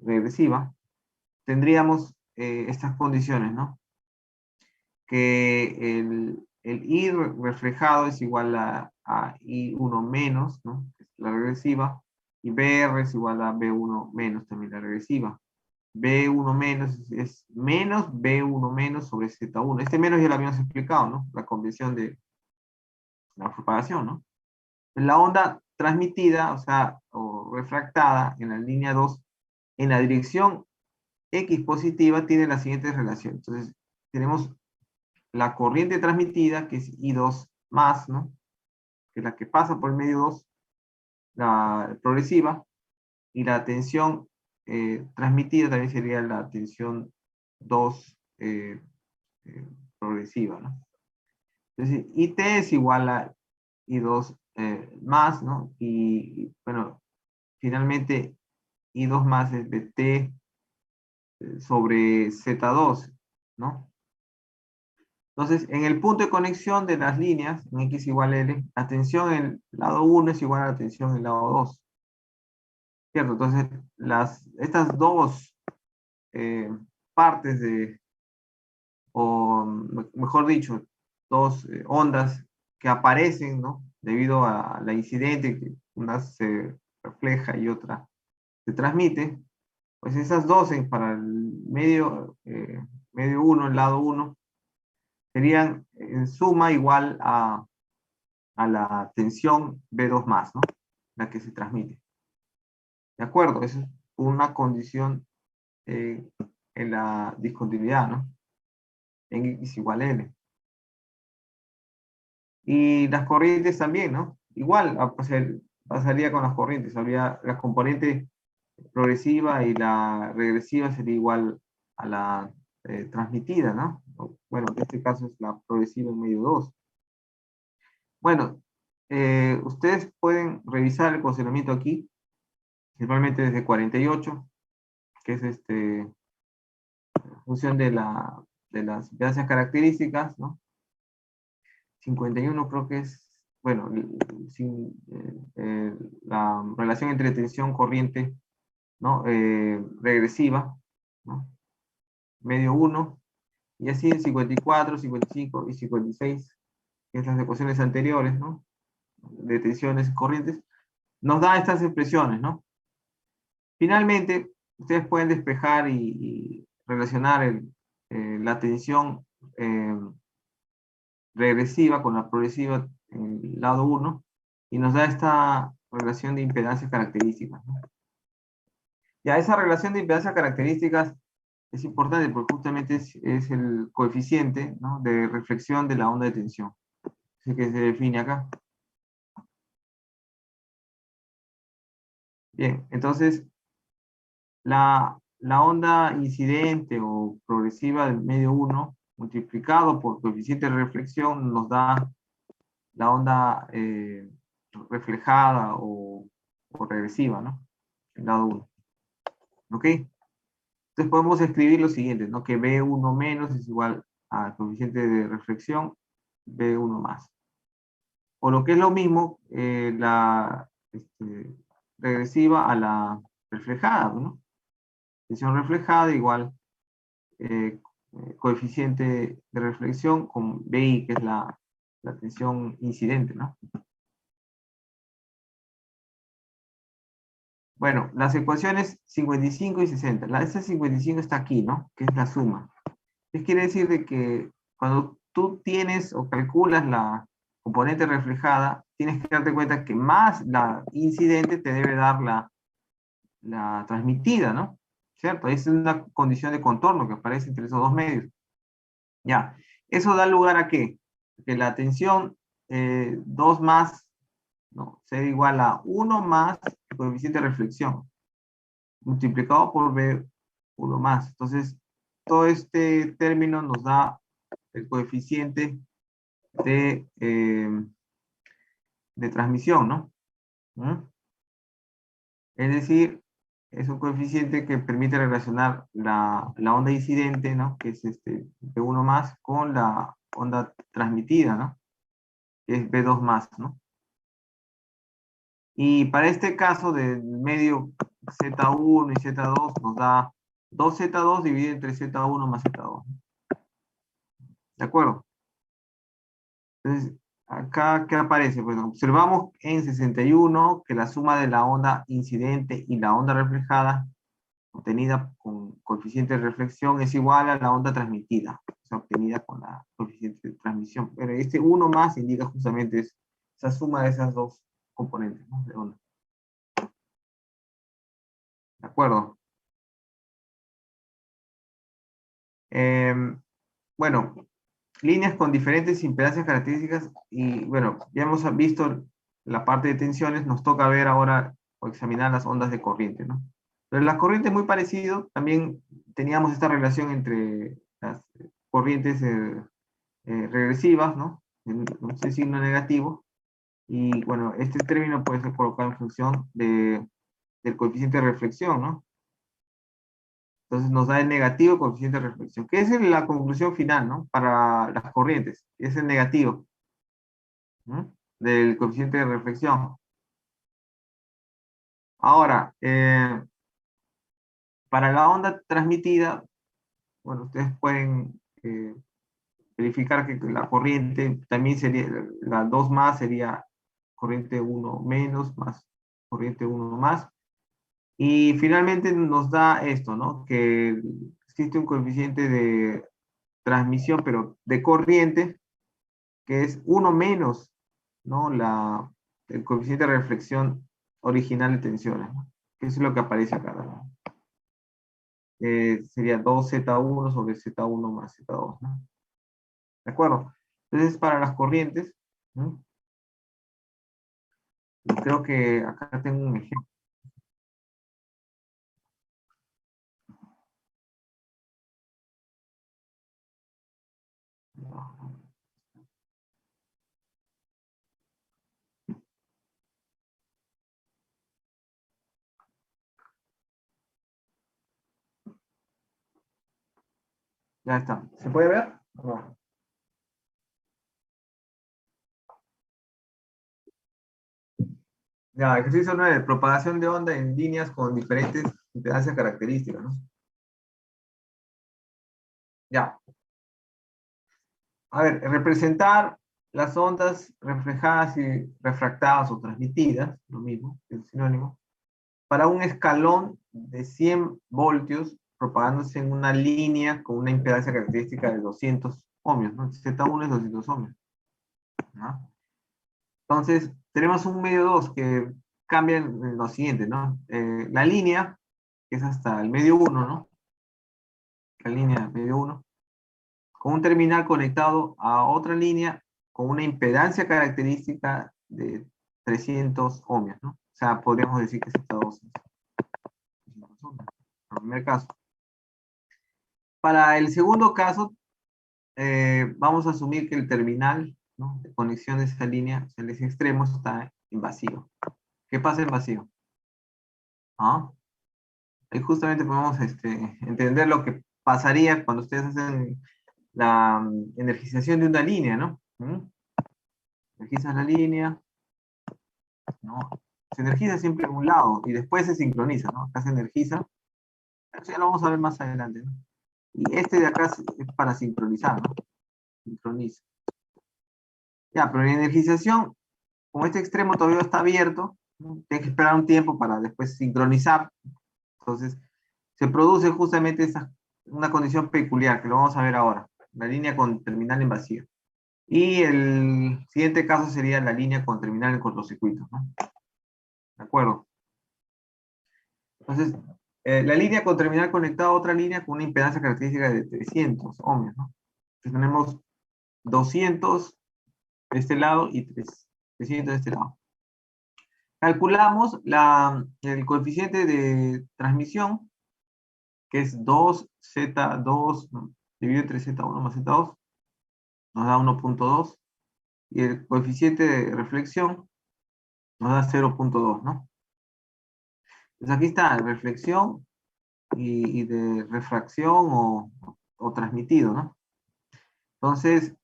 regresiva. Tendríamos estas condiciones, ¿no? Que el I reflejado es igual a I1 menos, ¿no? La regresiva, y BR es igual a B1 menos también la regresiva. B1 menos es menos B1 menos sobre Z1. Este menos ya lo habíamos explicado, ¿no? La convención de la propagación, ¿no? La onda transmitida, o sea, o refractada en la línea 2, en la dirección X positiva, tiene la siguiente relación. Entonces, tenemos la corriente transmitida, que es I2 más, ¿no? Que es la que pasa por el medio 2, la progresiva, y la tensión transmitida también sería la tensión 2 progresiva, ¿no? Entonces, IT es igual a I2 más, ¿no? Y, bueno, finalmente I2 más es de T sobre Z2, ¿no? Entonces, en el punto de conexión de las líneas, en X igual a L, la tensión en el lado 1 es igual a la tensión en el lado 2. ¿Cierto? Entonces, estas dos partes o mejor dicho, dos ondas que aparecen, ¿no? Debido a la incidente, que una se refleja y otra se transmite, pues esas dos para el medio 1, el lado 1, serían en suma igual a la tensión B2 más, ¿no? La que se transmite. ¿De acuerdo? Esa es una condición en la discontinuidad, ¿no? En X igual a L. Y las corrientes también, ¿no? Igual pasaría con las corrientes. Habría la componente progresiva y la regresiva sería igual a la transmitida, ¿no? Bueno, en este caso es la progresiva en medio 2. Bueno, ustedes pueden revisar el funcionamiento aquí, principalmente desde 48, que es función de las impedancias características, ¿no? 51 creo que es, bueno, la relación entre tensión corriente, ¿no? Regresiva, ¿no? Medio 1, y así en 54, 55 y 56, que es las ecuaciones anteriores, ¿no? De tensiones corrientes, nos da estas expresiones, ¿no? Finalmente, ustedes pueden despejar y relacionar la tensión regresiva con la progresiva en el lado 1, y nos da esta relación de impedancias características, ¿no? Ya esa relación de impedancias características es importante porque justamente es el coeficiente, ¿no? De reflexión de la onda de tensión. Así que se define acá. Bien, entonces la onda incidente o progresiva del medio 1 multiplicado por coeficiente de reflexión nos da la onda reflejada o regresiva, ¿no? El lado 1. ¿Ok? Entonces podemos escribir lo siguiente, ¿no? Que B1 menos es igual al coeficiente de reflexión B1 más. O lo que es lo mismo, la regresiva a la reflejada, ¿no? Tensión reflejada igual coeficiente de reflexión con BI, que es la tensión incidente, ¿no? Bueno, las ecuaciones 55 y 60. Esta 55 está aquí, ¿no? Que es la suma. ¿Qué quiere decir? De que cuando tú tienes o calculas la componente reflejada, tienes que darte cuenta que más la incidente te debe dar la transmitida, ¿no? ¿Cierto? Esa es una condición de contorno que aparece entre esos dos medios. Ya. ¿Eso da lugar a qué? Que la tensión 2 más, ¿no? Sea igual a 1 más el coeficiente de reflexión, multiplicado por B1 más. Entonces, todo este término nos da el coeficiente de transmisión, ¿no? ¿Mm? Es decir, es un coeficiente que permite relacionar la onda incidente, ¿no? Que es B1 más, con la onda transmitida, ¿no? Que es B2 más, ¿no? Y para este caso del medio Z1 y Z2 nos da 2Z2 dividido entre Z1 más Z2. ¿De acuerdo? Entonces, acá, ¿qué aparece? Bueno, observamos en 61 que la suma de la onda incidente y la onda reflejada obtenida con coeficiente de reflexión es igual a la onda transmitida, o sea, obtenida con la coeficiente de transmisión. Pero este 1 más indica justamente esa suma de esas dos componentes, ¿no? De onda. ¿De acuerdo? Bueno, líneas con diferentes impedancias características y bueno, ya hemos visto la parte de tensiones, nos toca ver ahora o examinar las ondas de corriente, ¿no? Pero la corriente es muy parecido, también teníamos esta relación entre las corrientes regresivas, ¿no? Un signo negativo, y bueno, este término puede ser colocado en función del coeficiente de reflexión, ¿no? Entonces nos da el negativo coeficiente de reflexión, que es la conclusión final, ¿no? Para las corrientes, es el negativo, ¿no? Del coeficiente de reflexión. Ahora, para la onda transmitida, bueno, ustedes pueden verificar que la corriente también sería, la 2 más sería corriente 1 menos más corriente 1 más. Y finalmente nos da esto, ¿no? Que existe un coeficiente de transmisión, pero de corriente, que es 1 menos, ¿no? El coeficiente de reflexión original de tensiones, ¿no? Que es lo que aparece acá, ¿no? Sería 2Z1 sobre Z1 más Z2, ¿no? ¿De acuerdo? Entonces, para las corrientes, ¿no? Y creo que acá tengo un ejemplo. Ya está. ¿Se puede ver? No. Ya, ejercicio 9, propagación de onda en líneas con diferentes impedancias características, ¿no? Ya. A ver, representar las ondas reflejadas y refractadas o transmitidas, lo mismo, es sinónimo, para un escalón de 100 voltios propagándose en una línea con una impedancia característica de 200 ohmios, ¿no? Z1 es 200 ohmios, ¿no? Entonces, tenemos un medio 2 que cambia en lo siguiente, ¿no? La línea, que es hasta el medio 1, ¿no? La línea medio 1, con un terminal conectado a otra línea con una impedancia característica de 300 ohmios, ¿no? O sea, podríamos decir que Z2 es el primer caso. Para el segundo caso, vamos a asumir que el terminal, ¿no?, de conexión de esa línea, o sea, el eje extremo, está en vacío. ¿Qué pasa en vacío? ¿Ah? Ahí justamente podemos entender lo que pasaría cuando ustedes hacen la energización de una línea, ¿no? Energizan la línea, ¿no? Se energiza siempre a un lado y después se sincroniza, ¿no? Acá se energiza, eso ya lo vamos a ver más adelante, ¿no? Y este de acá es para sincronizar, ¿no? Sincroniza. Ya, pero en energización, como este extremo todavía está abierto, ¿no?, tiene que esperar un tiempo para después sincronizar. Entonces, se produce justamente una condición peculiar, que lo vamos a ver ahora. La línea con terminal en vacío. Y el siguiente caso sería la línea con terminal en cortocircuito, ¿no? ¿De acuerdo? Entonces, la línea con terminal conectada a otra línea con una impedancia característica de 300 ohmios, ¿no? Entonces tenemos 200 de este lado y 300 de este lado. Calculamos el coeficiente de transmisión, que es 2Z2 dividido entre Z1 más Z2, nos da 1.2, y el coeficiente de reflexión nos da 0.2, ¿no? Pues aquí está, reflexión y de refracción o transmitido, ¿no? Entonces,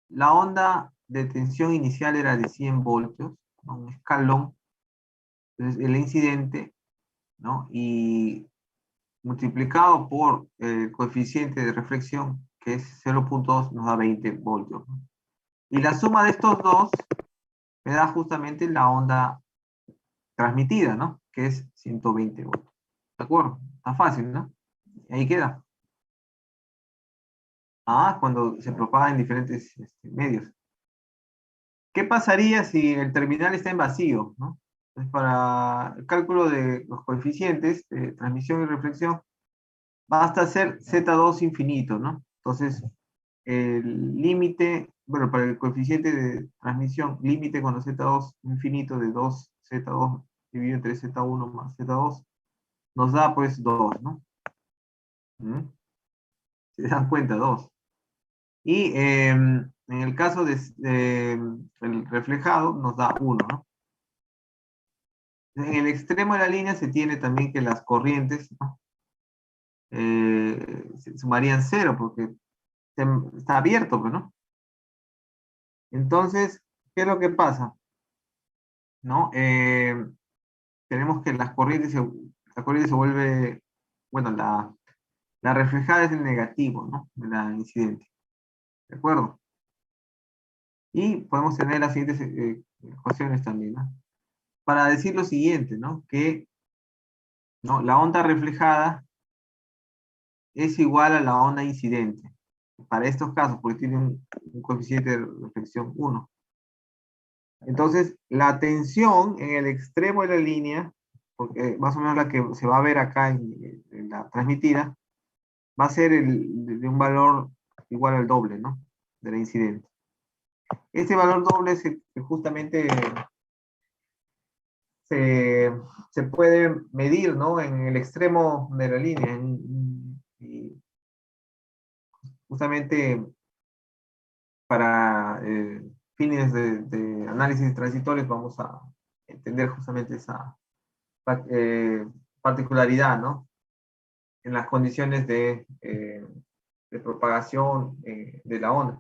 la onda de tensión inicial era de 100 voltios, ¿no? Un escalón. Entonces, el incidente, ¿no? Y multiplicado por el coeficiente de reflexión, que es 0,2, nos da 20 voltios, ¿no? Y la suma de estos dos me da justamente la onda transmitida, ¿no? Que es 120 voltios. ¿De acuerdo? Está fácil, ¿no? Ahí queda. Ah, cuando se propaga en diferentes medios. ¿Qué pasaría si el terminal está en vacío, ¿no? Entonces, para el cálculo de los coeficientes de transmisión y reflexión, basta hacer Z2 infinito, ¿no? Entonces, el límite, bueno, para el coeficiente de transmisión, límite cuando Z2 infinito de 2Z2 dividido entre Z1 más Z2, nos da pues 2, ¿no? ¿Mm? ¿Se dan cuenta? 2. Y en el caso el reflejado nos da 1, ¿no? En el extremo de la línea se tiene también que las corrientes, ¿no? Se sumarían 0 porque está abierto, pues, ¿no? Entonces, ¿qué es lo que pasa? ¿No? Tenemos que la corriente se vuelve, bueno, la reflejada es el negativo, ¿no? De la incidente. ¿De acuerdo? Y podemos tener las siguientes ecuaciones también, ¿no? Para decir lo siguiente, ¿no? Que, ¿no? La onda reflejada es igual a la onda incidente. Para estos casos, porque tiene un coeficiente de reflexión 1. Entonces, la tensión en el extremo de la línea, porque más o menos la que se va a ver acá en la transmitida, va a ser de un valor igual al doble, ¿no? De la incidente. Este valor doble es el que justamente se puede medir, ¿no? En el extremo de la línea. Y justamente para fines de análisis transitorios vamos a entender justamente esa particularidad, ¿no? En las condiciones de propagación de la onda.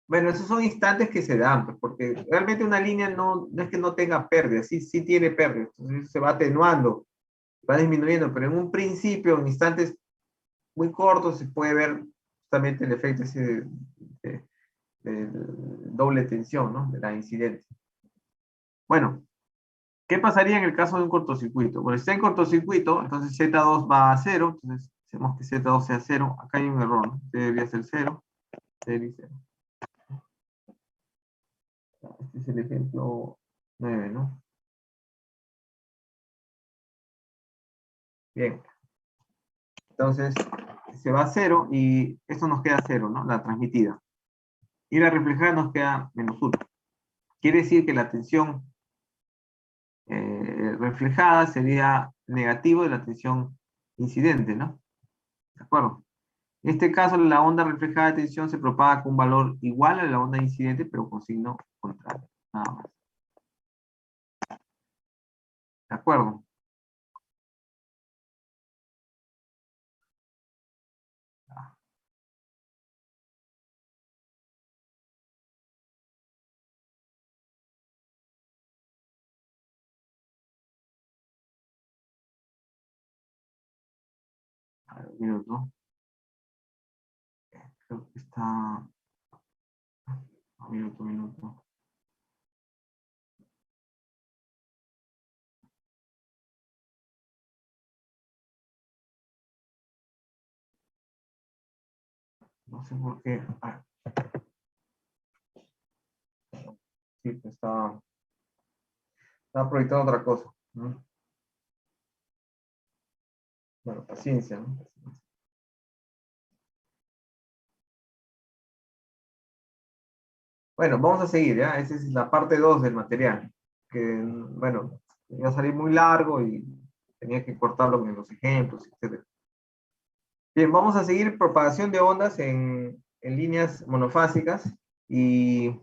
Bueno, esos son instantes que se dan, pues, porque realmente una línea no es que no tenga pérdidas, sí tiene pérdidas, entonces se va atenuando, va disminuyendo, pero en un principio, en instantes muy cortos, se puede ver justamente el efecto ese de doble tensión, ¿no? De la incidente. Bueno, ¿qué pasaría en el caso de un cortocircuito? Bueno, si está en cortocircuito, entonces Z2 va a 0, entonces hacemos que Z2 sea 0, acá hay un error, ¿no? Debería ser 0, 0 y 0. Este es el ejemplo 9, ¿no? Bien. Entonces, se va a 0 y esto nos queda 0, ¿no? La transmitida. Y la reflejada nos queda menos 1. Quiere decir que la tensión reflejada sería negativo de la tensión incidente, ¿no? ¿De acuerdo? En este caso, la onda reflejada de tensión se propaga con un valor igual a la onda incidente, pero con signo contrario. Nada más. ¿De acuerdo? A ver, un minuto. Creo que está... Un minuto. No sé por qué. Ah, sí, pues estaba proyectando otra cosa, ¿no? Bueno, paciencia, ¿no? Bueno, vamos a seguir, ¿ya? Esa es la parte 2 del material. Que, bueno, iba a salir muy largo y tenía que cortarlo en los ejemplos, etc. Bien, vamos a seguir propagación de ondas en líneas monofásicas y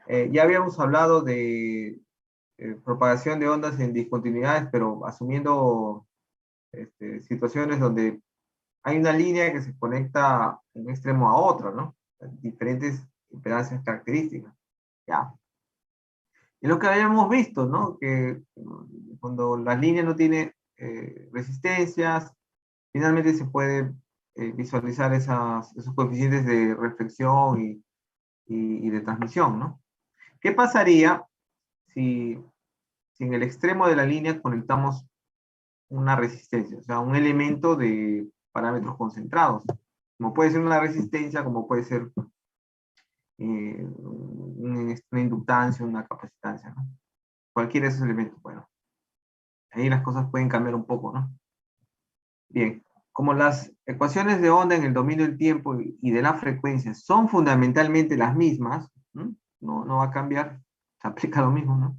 ya habíamos hablado de propagación de ondas en discontinuidades, pero asumiendo situaciones donde hay una línea que se conecta de un extremo a otro, ¿no? Diferentes impedancias características. Ya. Y lo que habíamos visto, ¿no? Que cuando la línea no tiene resistencias, finalmente se puede visualizar esos coeficientes de reflexión y de transmisión, ¿no? ¿Qué pasaría si en el extremo de la línea conectamos una resistencia? O sea, un elemento de parámetros concentrados. Como puede ser una resistencia, como puede ser una inductancia, una capacitancia, ¿no? Cualquiera de esos elementos, bueno. Ahí las cosas pueden cambiar un poco, ¿no? Bien, como las ecuaciones de onda en el dominio del tiempo y de la frecuencia son fundamentalmente las mismas, ¿no? No va a cambiar, se aplica lo mismo, ¿no?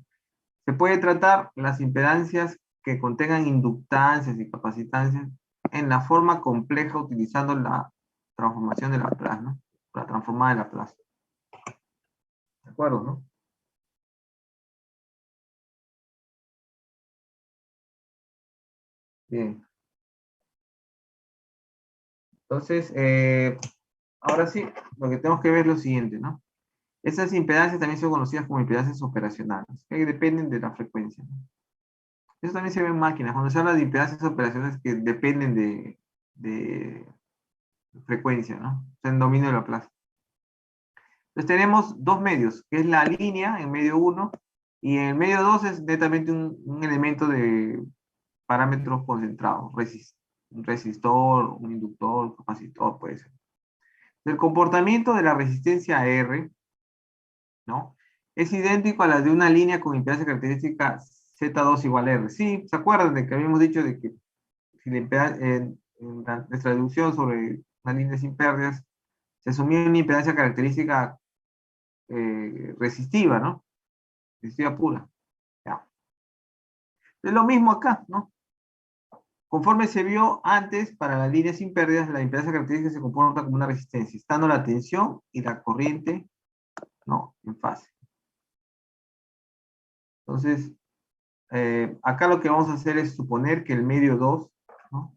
Se puede tratar las impedancias que contengan inductancias y capacitancias en la forma compleja utilizando la transformación de Laplace, ¿no? La transformada de Laplace. ¿De acuerdo, no? Bien. Entonces, ahora sí, lo que tenemos que ver es lo siguiente, ¿no? Estas impedancias también son conocidas como impedancias operacionales, que dependen de la frecuencia, ¿no? Eso también se ve en máquinas. Cuando se habla de impedancias operacionales que dependen de frecuencia, ¿no? O sea, en dominio de Laplace. Entonces tenemos dos medios, que es la línea en medio 1, y en el medio 2 es netamente un elemento de parámetros concentrados, un resistor, un inductor, un capacitor, puede ser. El comportamiento de la resistencia R, ¿no? Es idéntico a la de una línea con impedancia característica Z2 igual a R. Sí, ¿se acuerdan de que habíamos dicho de que si en nuestra deducción sobre una línea sin pérdidas, se asumía una impedancia característica resistiva, ¿no? Resistiva pura. Ya. Es lo mismo acá, ¿no? Conforme se vio antes, para las líneas sin pérdidas, la impedancia característica se comporta como una resistencia, estando la tensión y la corriente, ¿no? En fase. Entonces, acá lo que vamos a hacer es suponer que el medio 2, ¿no?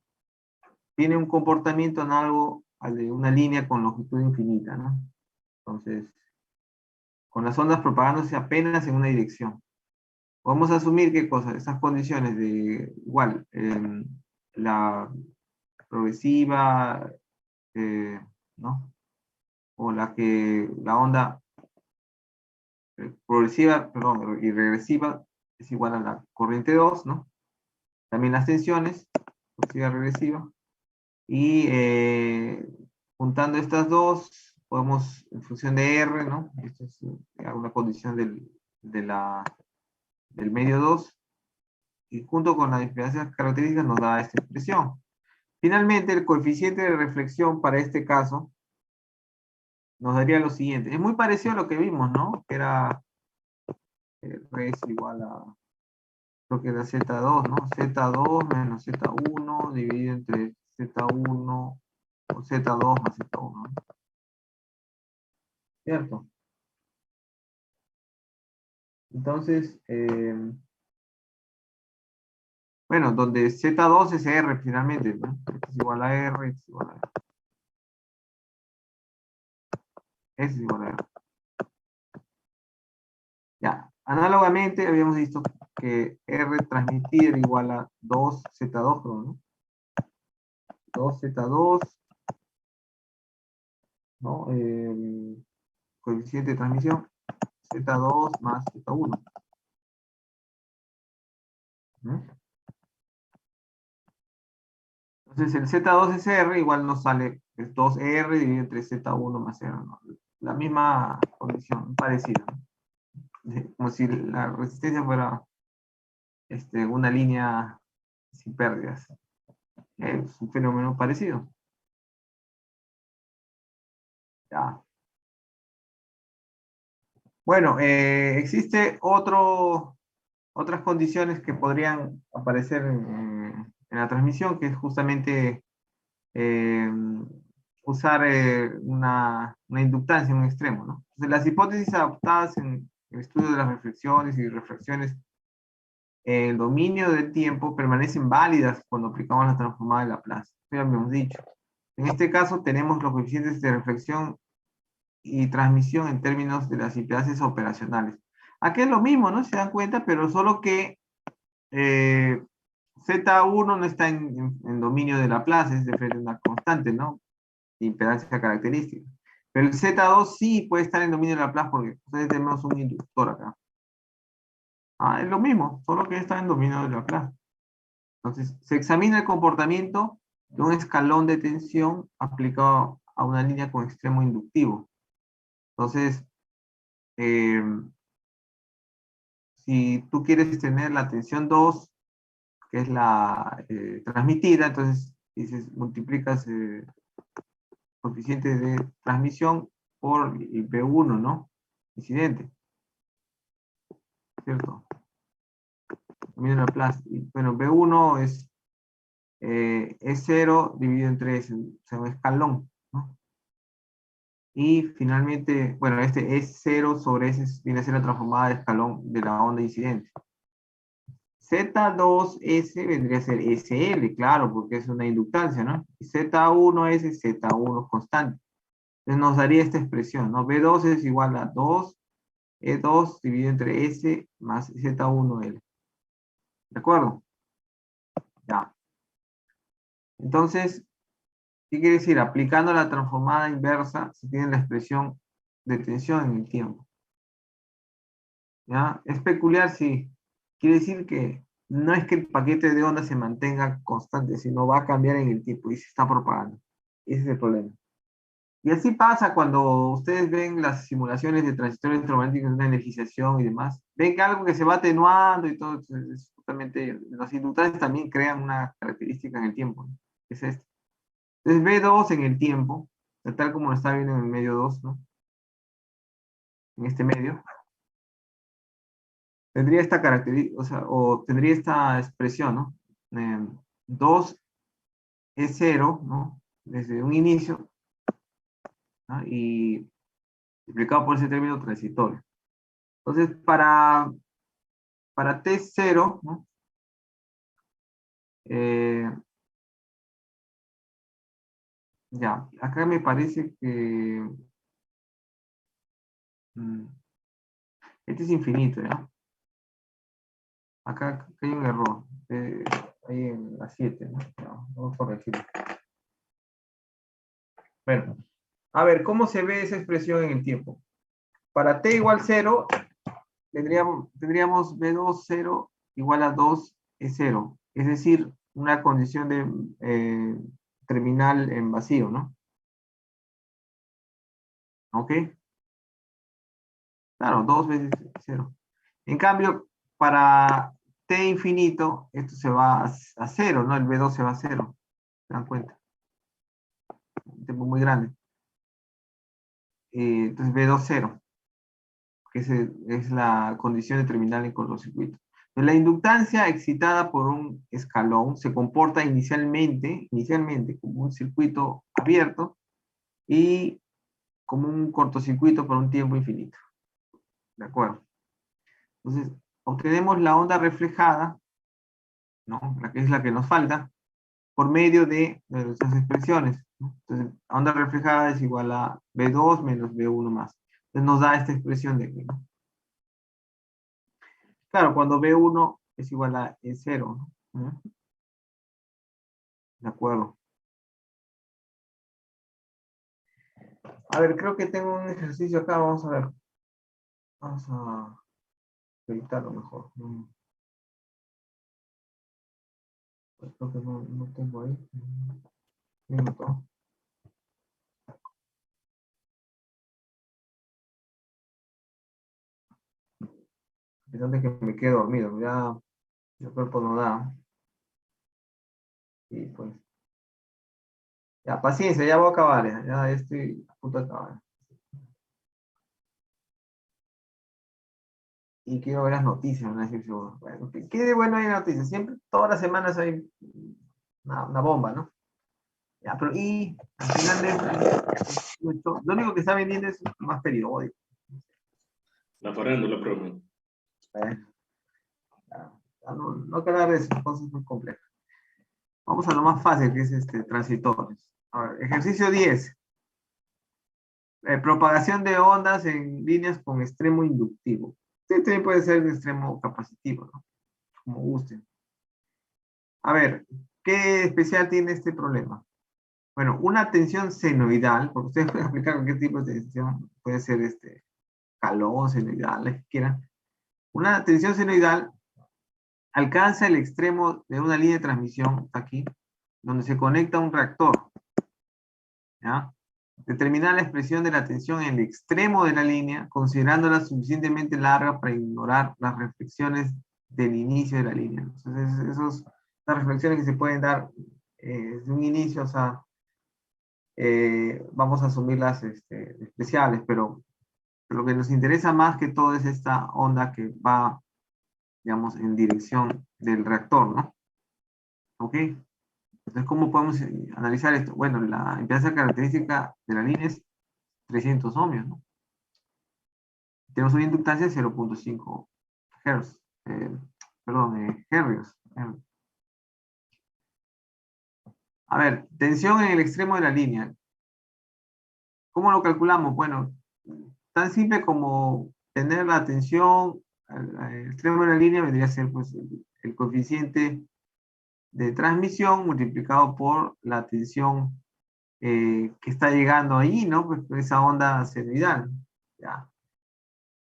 Tiene un comportamiento análogo al de una línea con longitud infinita, ¿no? Entonces, con las ondas propagándose apenas en una dirección. Vamos a asumir qué cosa, esas condiciones de igual, la progresiva, ¿no? O la onda progresiva, perdón, y regresiva es igual a la corriente 2, ¿no? También las tensiones, progresiva, regresiva. Y juntando estas dos, podemos, en función de R, ¿no? Esto es una condición del medio 2, y junto con las impedancias características nos da esta expresión. Finalmente, el coeficiente de reflexión para este caso nos daría lo siguiente. Es muy parecido a lo que vimos, ¿no? Que era R es igual a, creo que era Z2, ¿no? Z2 menos Z1 dividido entre Z1 o Z2 más Z1, ¿no? ¿Cierto? Entonces, bueno, donde Z2 es R finalmente, ¿no? X es igual a R, X es igual a R. X es igual a R. Ya, análogamente habíamos visto que R transmitir era igual a 2Z2, ¿no? 2Z2, ¿no? Coeficiente de transmisión, Z2 más Z1. ¿No? Entonces el Z2 es R, igual nos sale es 2R dividido entre Z1 más R, ¿no? La misma condición, parecida, ¿no? Como si la resistencia fuera una línea sin pérdidas. Es un fenómeno parecido. Ya. Bueno, existe otras condiciones que podrían aparecer en la transmisión, que es justamente usar una inductancia en un extremo, ¿no? Entonces, las hipótesis adoptadas en el estudio de las reflexiones y refracciones el dominio del tiempo permanecen válidas cuando aplicamos la transformada de Laplace. Eso ya habíamos dicho. En este caso tenemos los coeficientes de reflexión y transmisión en términos de las impedancias operacionales. Aquí es lo mismo, ¿no? Se dan cuenta, pero solo que Z1 no está en dominio de Laplace, es de frente a una constante, ¿no? Impedancia característica. Pero el Z2 sí puede estar en dominio de Laplace porque ustedes tenemos un inductor acá. Ah, es lo mismo, solo que está en dominio de Laplace. Entonces, se examina el comportamiento de un escalón de tensión aplicado a una línea con extremo inductivo. Entonces, si tú quieres tener la tensión 2, que es la transmitida, entonces dices, multiplicas el coeficiente de transmisión por el P1, ¿no? Incidente. ¿Cierto? También Laplace. Y, bueno, B1 es 0 dividido en 3, o sea, un escalón, ¿no? Y finalmente, bueno, este es 0 sobre ese viene a ser la transformada de escalón de la onda incidente. Z2S vendría a ser SL, claro, porque es una inductancia, ¿no? Y Z1S, Z1 constante. Entonces nos daría esta expresión, ¿no? B2 es igual a 2, E2 dividido entre S más Z1L. ¿De acuerdo? Ya. Entonces, ¿qué quiere decir? Aplicando la transformada inversa, se tiene la expresión de tensión en el tiempo. ¿Ya? Es peculiar, sí. Quiere decir que no es que el paquete de onda se mantenga constante, sino va a cambiar en el tiempo y se está propagando. Ese es el problema. Y así pasa cuando ustedes ven las simulaciones de transistores electromagnéticos de una energización y demás. Ven que algo que se va atenuando y todo, es justamente, los inductores también crean una característica en el tiempo, ¿no? Es esto. Entonces B2 en el tiempo, tal como lo está viendo en el medio 2, ¿no? En este medio, tendría esta característica, o sea, o tendría esta expresión, ¿no? 2 es 0, ¿no? Desde un inicio, ¿no? Y multiplicado por ese término transitorio. Entonces, para T0, ¿no? Ya, acá me parece que este es infinito, ¿ya? Acá hay un error, ahí en la 7, ¿no? Ya, vamos a corregirlo. Bueno, a ver, ¿cómo se ve esa expresión en el tiempo? Para t igual 0, tendríamos B2 0 igual a 2 es 0. Es decir, una condición de terminal en vacío, ¿no? ¿Ok? Claro, 2 veces 0. En cambio, para t infinito, esto se va a 0, ¿no? El B2 se va a 0. ¿Se dan cuenta? Un tiempo muy grande. Entonces B2 0, que es la condición de terminal en cortocircuito. La inductancia excitada por un escalón se comporta inicialmente como un circuito abierto y como un cortocircuito por un tiempo infinito. ¿De acuerdo? Entonces, obtenemos la onda reflejada, ¿no? La que es la que nos falta, por medio de nuestras expresiones, ¿no? Entonces, onda reflejada es igual a B2 menos B1 más. Entonces nos da esta expresión de aquí, ¿no? Claro, cuando B1 es igual a E0, ¿no? De acuerdo. A ver, creo que tengo un ejercicio acá, vamos a ver. Vamos a editarlo mejor. Pues creo que no tengo ahí. Minuto. Pensando que me quedo dormido, ya el cuerpo no da. Y pues. Ya, paciencia, ya voy a acabar, ya estoy a punto de acabar. Y quiero ver las noticias, ¿no? Decir, bueno, ¿qué bueno hay noticias? Siempre, todas las semanas hay una bomba, ¿no? Ya, pero y al final de esto, lo único que está vendiendo es más periódico. La farándula, profe. Ya, no hay que hablar de esas cosas muy complejas. Vamos a lo más fácil, que es transitorios. A ver, ejercicio 10. Propagación de ondas en líneas con extremo inductivo. Este también puede ser de extremo capacitivo, ¿no? Como gusten. A ver, ¿qué especial tiene este problema? Bueno, una tensión senoidal, porque ustedes pueden aplicar cualquier tipo de tensión, puede ser calor, senoidal, la que quieran. Una tensión senoidal alcanza el extremo de una línea de transmisión, aquí, donde se conecta un reactor. ¿Ya? Determinar la expresión de la tensión en el extremo de la línea, considerándola suficientemente larga para ignorar las reflexiones del inicio de la línea. Entonces, esas reflexiones que se pueden dar desde un inicio, o sea, vamos a asumirlas especiales, pero lo que nos interesa más que todo es esta onda que va, digamos, en dirección del reactor, ¿no? ¿Ok? Entonces, ¿cómo podemos analizar esto? Bueno, la impedancia característica de la línea es 300 ohmios, ¿no? Tenemos una inductancia de 0.5 Hz. Hercios. A ver, tensión en el extremo de la línea. ¿Cómo lo calculamos? Bueno, tan simple como tener la tensión al extremo de la línea vendría a ser pues, el coeficiente de transmisión multiplicado por la tensión que está llegando ahí, ¿no? Pues esa onda senoidal. ¿Ya?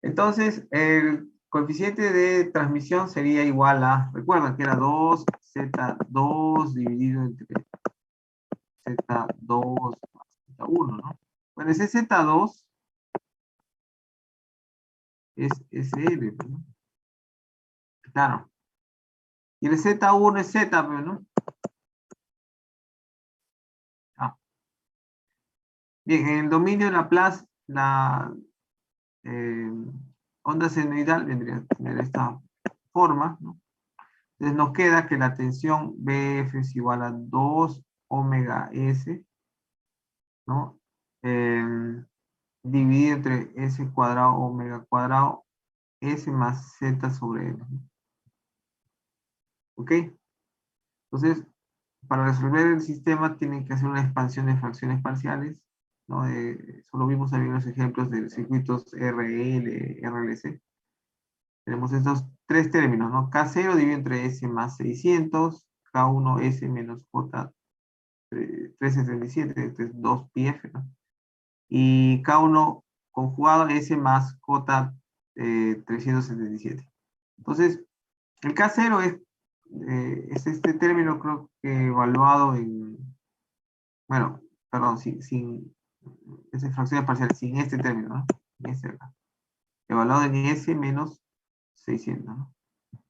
Entonces, el coeficiente de transmisión sería igual a, recuerdan que era 2Z2 dividido entre Z2 más Z1, ¿no? Bueno, ese Z2 es SL, ¿no? Claro. Y el Z1 es Z, ¿no? Ah. Bien, en el dominio de Laplace, la onda senoidal vendría a tener esta forma, ¿no? Entonces nos queda que la tensión BF es igual a 2 omega S, ¿no? Dividido entre S cuadrado omega cuadrado S más Z sobre L. ¿Ok? Entonces, para resolver el sistema tienen que hacer una expansión de fracciones parciales, ¿no? Solo vimos ahí los ejemplos de circuitos RL, RLC. Tenemos estos tres términos, ¿no? K0 dividido entre S más 600, K1 S menos J 377, este es 2πf, ¿no? Y K1 conjugado S más J 377. Entonces, el K0 es este término, creo que evaluado en, bueno, perdón, sin esa fracción parcial, sin este término, ¿no? Este acá. Evaluado en S menos 600, ¿no?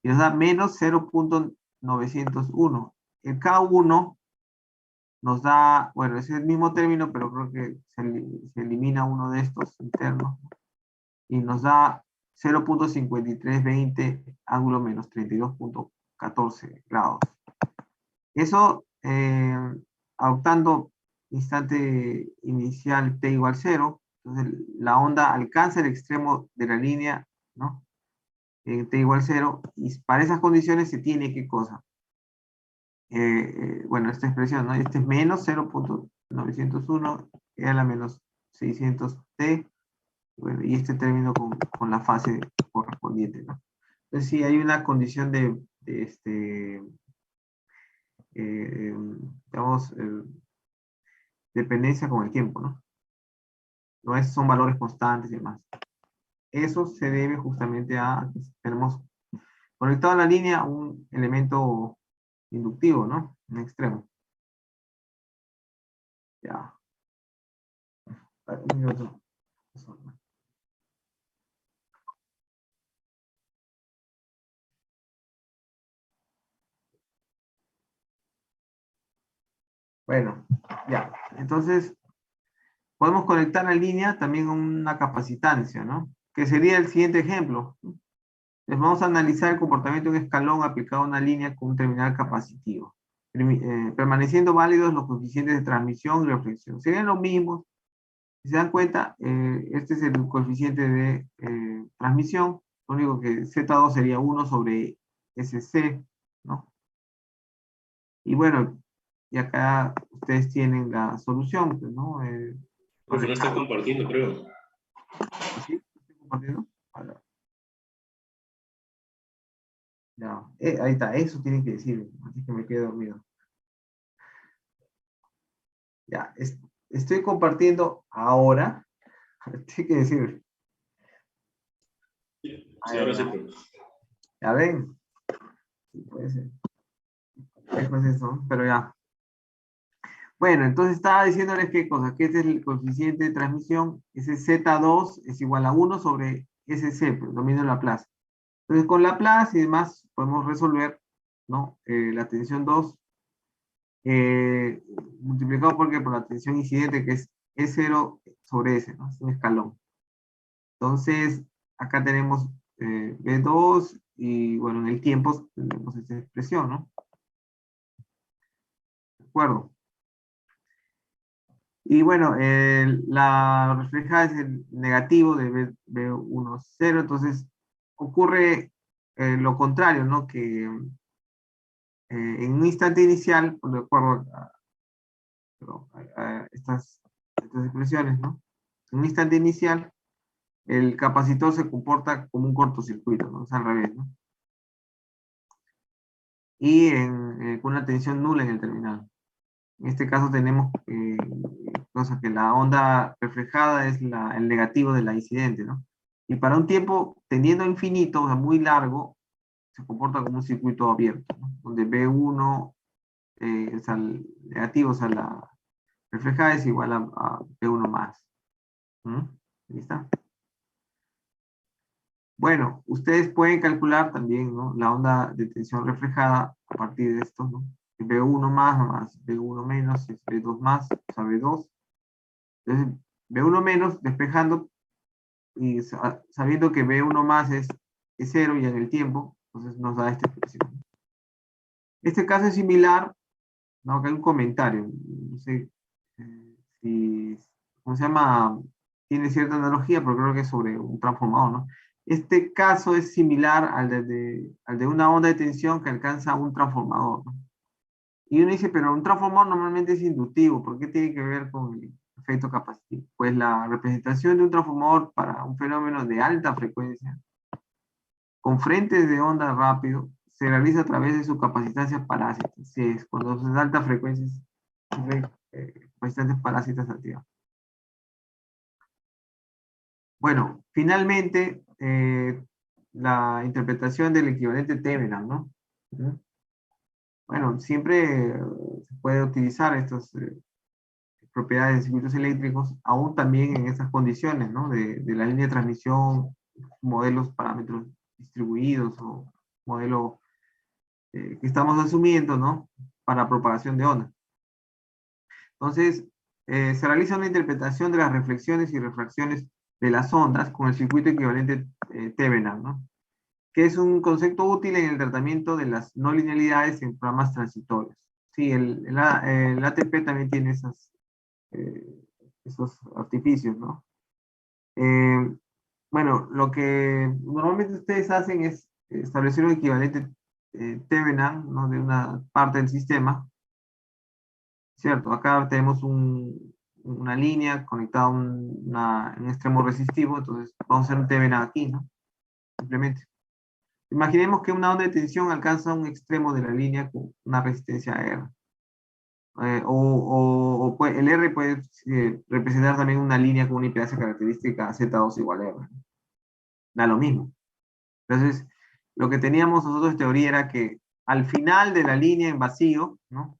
Y nos da menos 0.901. El K1 nos da, bueno, es el mismo término, pero creo que se elimina uno de estos internos, y nos da 0.5320 ángulo menos 32.14 grados. Eso, adoptando instante inicial t igual 0, entonces la onda alcanza el extremo de la línea, ¿no? En t igual 0, y para esas condiciones se tiene ¿qué cosa? Bueno, esta expresión, ¿no? Este es menos 0.901 a la menos 600t, bueno, y este término con la fase correspondiente, ¿no? Entonces sí, hay una condición de digamos, dependencia con el tiempo, ¿no? No son valores constantes y demás. Eso se debe justamente a que tenemos conectado a la línea un elemento inductivo, ¿no? Un extremo. Ya. Un minuto. Bueno, ya. Entonces, podemos conectar la línea también a una capacitancia, ¿no? Que sería el siguiente ejemplo. Les vamos a analizar el comportamiento de un escalón aplicado a una línea con un terminal capacitivo, permaneciendo válidos los coeficientes de transmisión y reflexión. Serían los mismos. Si se dan cuenta, este es el coeficiente de transmisión. Lo único que Z2 sería 1 sobre SC, ¿no? Y bueno, y acá ustedes tienen la solución, pues, ¿no? Profe, no está compartiendo, creo. ¿Sí? ¿Estoy compartiendo? Ahora, ya. Ahí está, eso tienen que decir, así que me quedo dormido. Ya, estoy compartiendo ahora. Tiene que decir. Sí, ahora sí, profe. Ya ven. Sí, puede ser. Después eso, pero ya. Bueno, entonces estaba diciéndoles qué cosa, que este es el coeficiente de transmisión, ese Z2 es igual a 1 sobre SC, pues, dominio de Laplace. Entonces con Laplace y demás podemos resolver, ¿no? La tensión 2 multiplicado por la tensión incidente, que es E0 sobre S, ¿no? Es un escalón. Entonces, acá tenemos B2 y, bueno, en el tiempo tenemos esa expresión, ¿no? ¿De acuerdo? Y bueno, la reflejada es el negativo de B1, 0, entonces ocurre lo contrario, ¿no? Que en un instante inicial, pues, de acuerdo a estas expresiones, ¿no? En un instante inicial, el capacitor se comporta como un cortocircuito, ¿no? Es al revés, ¿no? Y con una tensión nula en el terminal. En este caso tenemos que la onda reflejada es el negativo de la incidente, ¿no? Y para un tiempo tendiendo a infinito, o sea, muy largo, se comporta como un circuito abierto, ¿no? Donde B1 es al negativo, o sea, la reflejada es igual a B1 más. ¿Mm? Ahí está. Bueno, ustedes pueden calcular también, ¿no? La onda de tensión reflejada a partir de esto, ¿no? B1 más B1 menos es B2 más, o sea, B2. Entonces, B1 menos, despejando y sabiendo que B1 más es 0 y en el tiempo, entonces nos da esta expresión. Este caso es similar, ¿no? Acá hay un comentario, no sé si, ¿cómo se llama? Tiene cierta analogía, pero creo que es sobre un transformador, ¿no? Este caso es similar al de una onda de tensión que alcanza un transformador, ¿no? Y uno dice, pero un transformador normalmente es inductivo, ¿por qué tiene que ver con el efecto capacitivo? Pues la representación de un transformador para un fenómeno de alta frecuencia, con frentes de onda rápido, se realiza a través de su capacitancia parásita. Si es cuando es de alta frecuencia, capacitantes parásitas activas. Bueno, finalmente, la interpretación del equivalente Thevenin, ¿no? Bueno, siempre se puede utilizar estas propiedades de circuitos eléctricos, aún también en estas condiciones, ¿no? De la línea de transmisión, modelos parámetros distribuidos o modelo que estamos asumiendo, ¿no? Para propagación de onda. Entonces, se realiza una interpretación de las reflexiones y refracciones de las ondas con el circuito equivalente Thevenin, ¿no? Que es un concepto útil en el tratamiento de las no linealidades en programas transitorios. Sí, el ATP también tiene esos artificios, ¿no? Bueno, lo que normalmente ustedes hacen es establecer un equivalente Thevenin, ¿no? De una parte del sistema, ¿cierto? Acá tenemos una línea conectada a un extremo resistivo, entonces vamos a hacer un Thevenin aquí, ¿no? Simplemente. Imaginemos que una onda de tensión alcanza un extremo de la línea con una resistencia R. El R puede representar también una línea con una impedancia característica Z2 igual a R. Da lo mismo. Entonces, lo que teníamos nosotros en teoría era que al final de la línea en vacío, ¿no?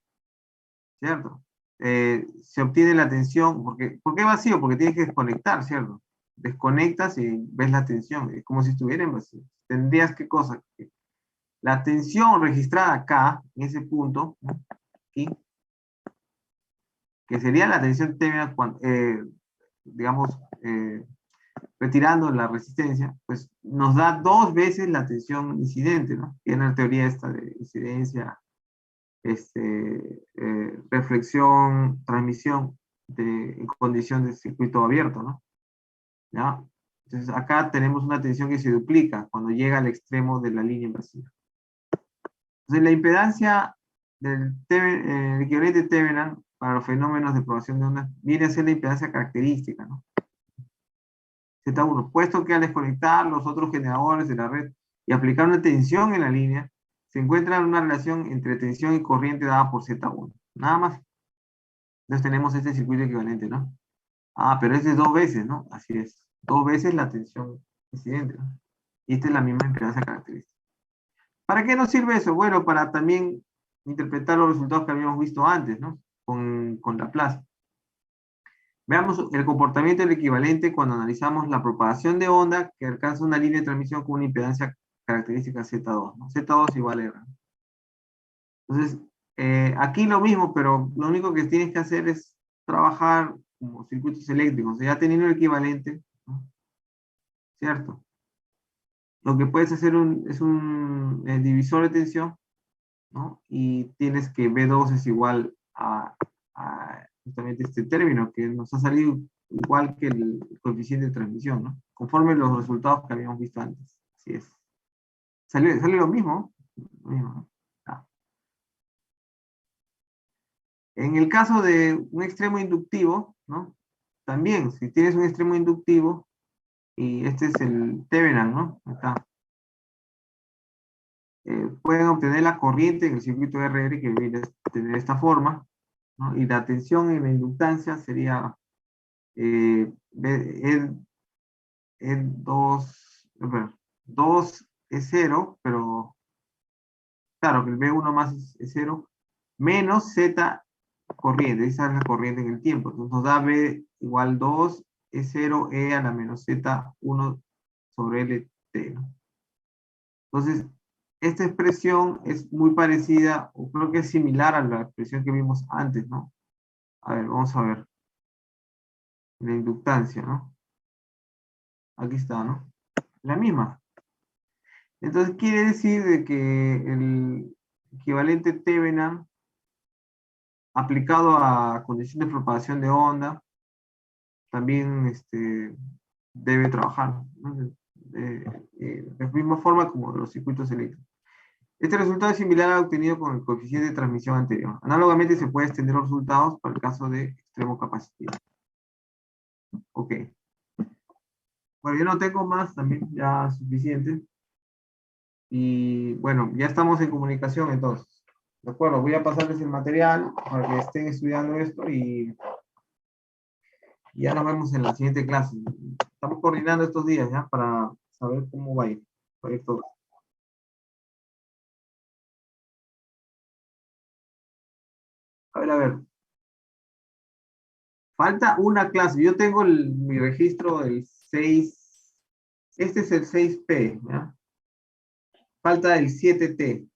¿Cierto? Se obtiene la tensión, ¿por qué vacío? Porque tienes que desconectar, ¿cierto? Desconectas y ves la tensión, es como si estuviera en vacío. Tendrías qué cosa, la tensión registrada acá, en ese punto, ¿no? Aquí, que sería la tensión térmica, digamos, retirando la resistencia, pues nos da 2 veces la tensión incidente, ¿no? Que en la teoría esta de incidencia, reflexión, transmisión en condición de circuito abierto, ¿no? ¿Ya? Entonces acá tenemos una tensión que se duplica cuando llega al extremo de la línea invasiva. Entonces, la impedancia del el equivalente Thevenin para los fenómenos de propagación de ondas viene a ser la impedancia característica, ¿no? Z1, puesto que al desconectar los otros generadores de la red y aplicar una tensión en la línea, se encuentra una relación entre tensión y corriente dada por Z1. Nada más. Entonces tenemos este circuito equivalente, ¿no? Ah, pero este es 2 veces, ¿no? Así es. 2 veces la tensión incidente, ¿no? Y esta es la misma impedancia característica. ¿Para qué nos sirve eso? Bueno, para también interpretar los resultados que habíamos visto antes, ¿no? Con Laplace. Veamos el comportamiento del equivalente cuando analizamos la propagación de onda que alcanza una línea de transmisión con una impedancia característica Z2, ¿no? Z2 igual a R. Entonces, aquí lo mismo, pero lo único que tienes que hacer es trabajar como circuitos eléctricos, o sea, ya teniendo el equivalente, ¿no? ¿Cierto? Lo que puedes hacer es un divisor de tensión, ¿no? Y tienes que B2 es igual a justamente este término que nos ha salido igual que el coeficiente de transmisión, ¿no? Conforme los resultados que habíamos visto antes. Así es. Sale lo mismo. Lo mismo, ¿no? Ah. En el caso de un extremo inductivo, ¿no? También, si tienes un extremo inductivo, y este es el Thevenin, ¿no? Acá. Pueden obtener la corriente en el circuito RR que viene a tener esta forma, ¿no? Y la tensión en la inductancia sería E2, 2 es 0, pero claro que el B1 más es 0, menos Z corriente, esa es la corriente en el tiempo. Entonces nos da B igual 2 es 0 E a la menos Z1 sobre LT, ¿no? Entonces, esta expresión es muy parecida, o creo que es similar a la expresión que vimos antes, ¿no? A ver, vamos a ver. La inductancia, ¿no? Aquí está, ¿no? La misma. Entonces quiere decir de que el equivalente Thevenin aplicado a condiciones de propagación de onda también debe trabajar, ¿no? De la misma forma como los circuitos eléctricos. Este resultado es similar al obtenido con el coeficiente de transmisión anterior. Análogamente se puede extender los resultados para el caso de extremo capacitivo. Ok. Bueno, yo no tengo más, también ya suficiente. Y bueno, ya estamos en comunicación entonces. De acuerdo, voy a pasarles el material para que estén estudiando esto y ya nos vemos en la siguiente clase. Estamos coordinando estos días ya para saber cómo va a ir todo. A ver. Falta una clase. Yo tengo mi registro del 6. Este es el 6P, ¿ya? Falta el 7T.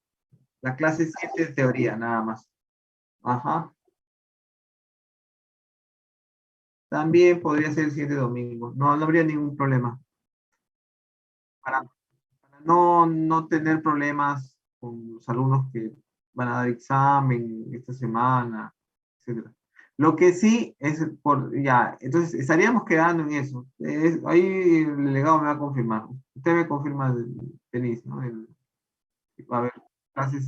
La clase 7 de teoría, nada más. Ajá. También podría ser el 7 domingo. No, no habría ningún problema. Para no tener problemas con los alumnos que van a dar examen esta semana, etc. Lo que sí es ya, entonces estaríamos quedando en eso. Ahí el delegado me va a confirmar. Usted me confirma, Denise, ¿no? Va a haber clases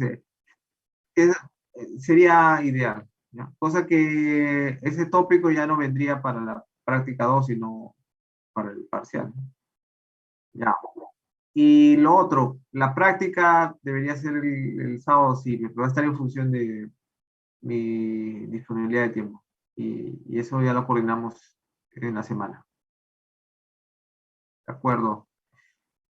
sería ideal, ¿ya? Cosa que ese tópico ya no vendría para la práctica 2, sino para el parcial. Ya. Y lo otro, la práctica debería ser el sábado, sí, pero va a estar en función de mi disponibilidad de tiempo. Y eso ya lo coordinamos en la semana. De acuerdo.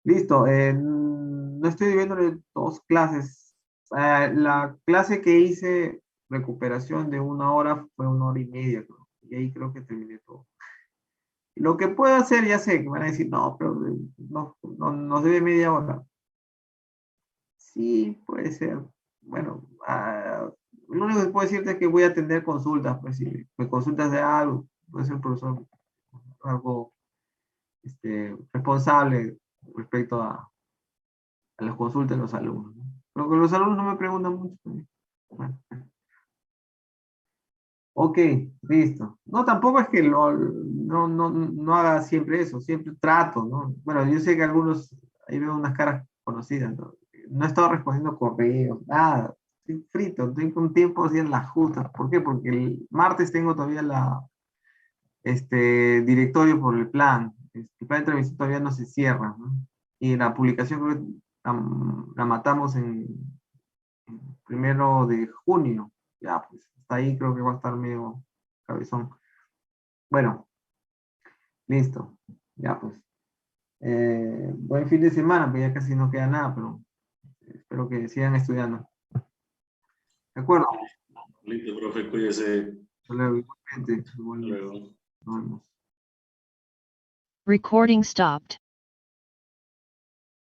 Listo. No estoy viendo 2 clases. La clase que hice, recuperación de 1 hora, fue 1 hora y media, creo. Y ahí creo que terminé todo. Lo que puedo hacer, ya sé que me van a decir, no, pero no, nos debe media hora. Sí, puede ser. Bueno, lo único que puedo decirte es que voy a atender consultas, pues si me consultas de algo, puede ser un profesor algo responsable respecto a las consultas de los alumnos, ¿no? Pero que los alumnos no me preguntan mucho. Bueno. Ok, listo. No, tampoco es que no haga siempre eso, siempre trato, ¿no? Bueno, yo sé que algunos, ahí veo unas caras conocidas, ¿no? no he estado respondiendo correos, nada. Estoy frito, estoy con tiempo así en las justas. ¿Por qué? Porque el martes tengo todavía directorio por el plan. El plan de entrevista todavía no se cierra, ¿no? Y la publicación creo que la matamos en 1 de junio. Ya, pues, hasta ahí creo que va a estar medio cabezón. Bueno, listo. Ya, pues. Buen fin de semana, pues ya casi no queda nada, pero espero que sigan estudiando. ¿De acuerdo? Listo, profe, cuídese. Hasta luego, igualmente. Hasta luego. Nos vemos. Recording stopped.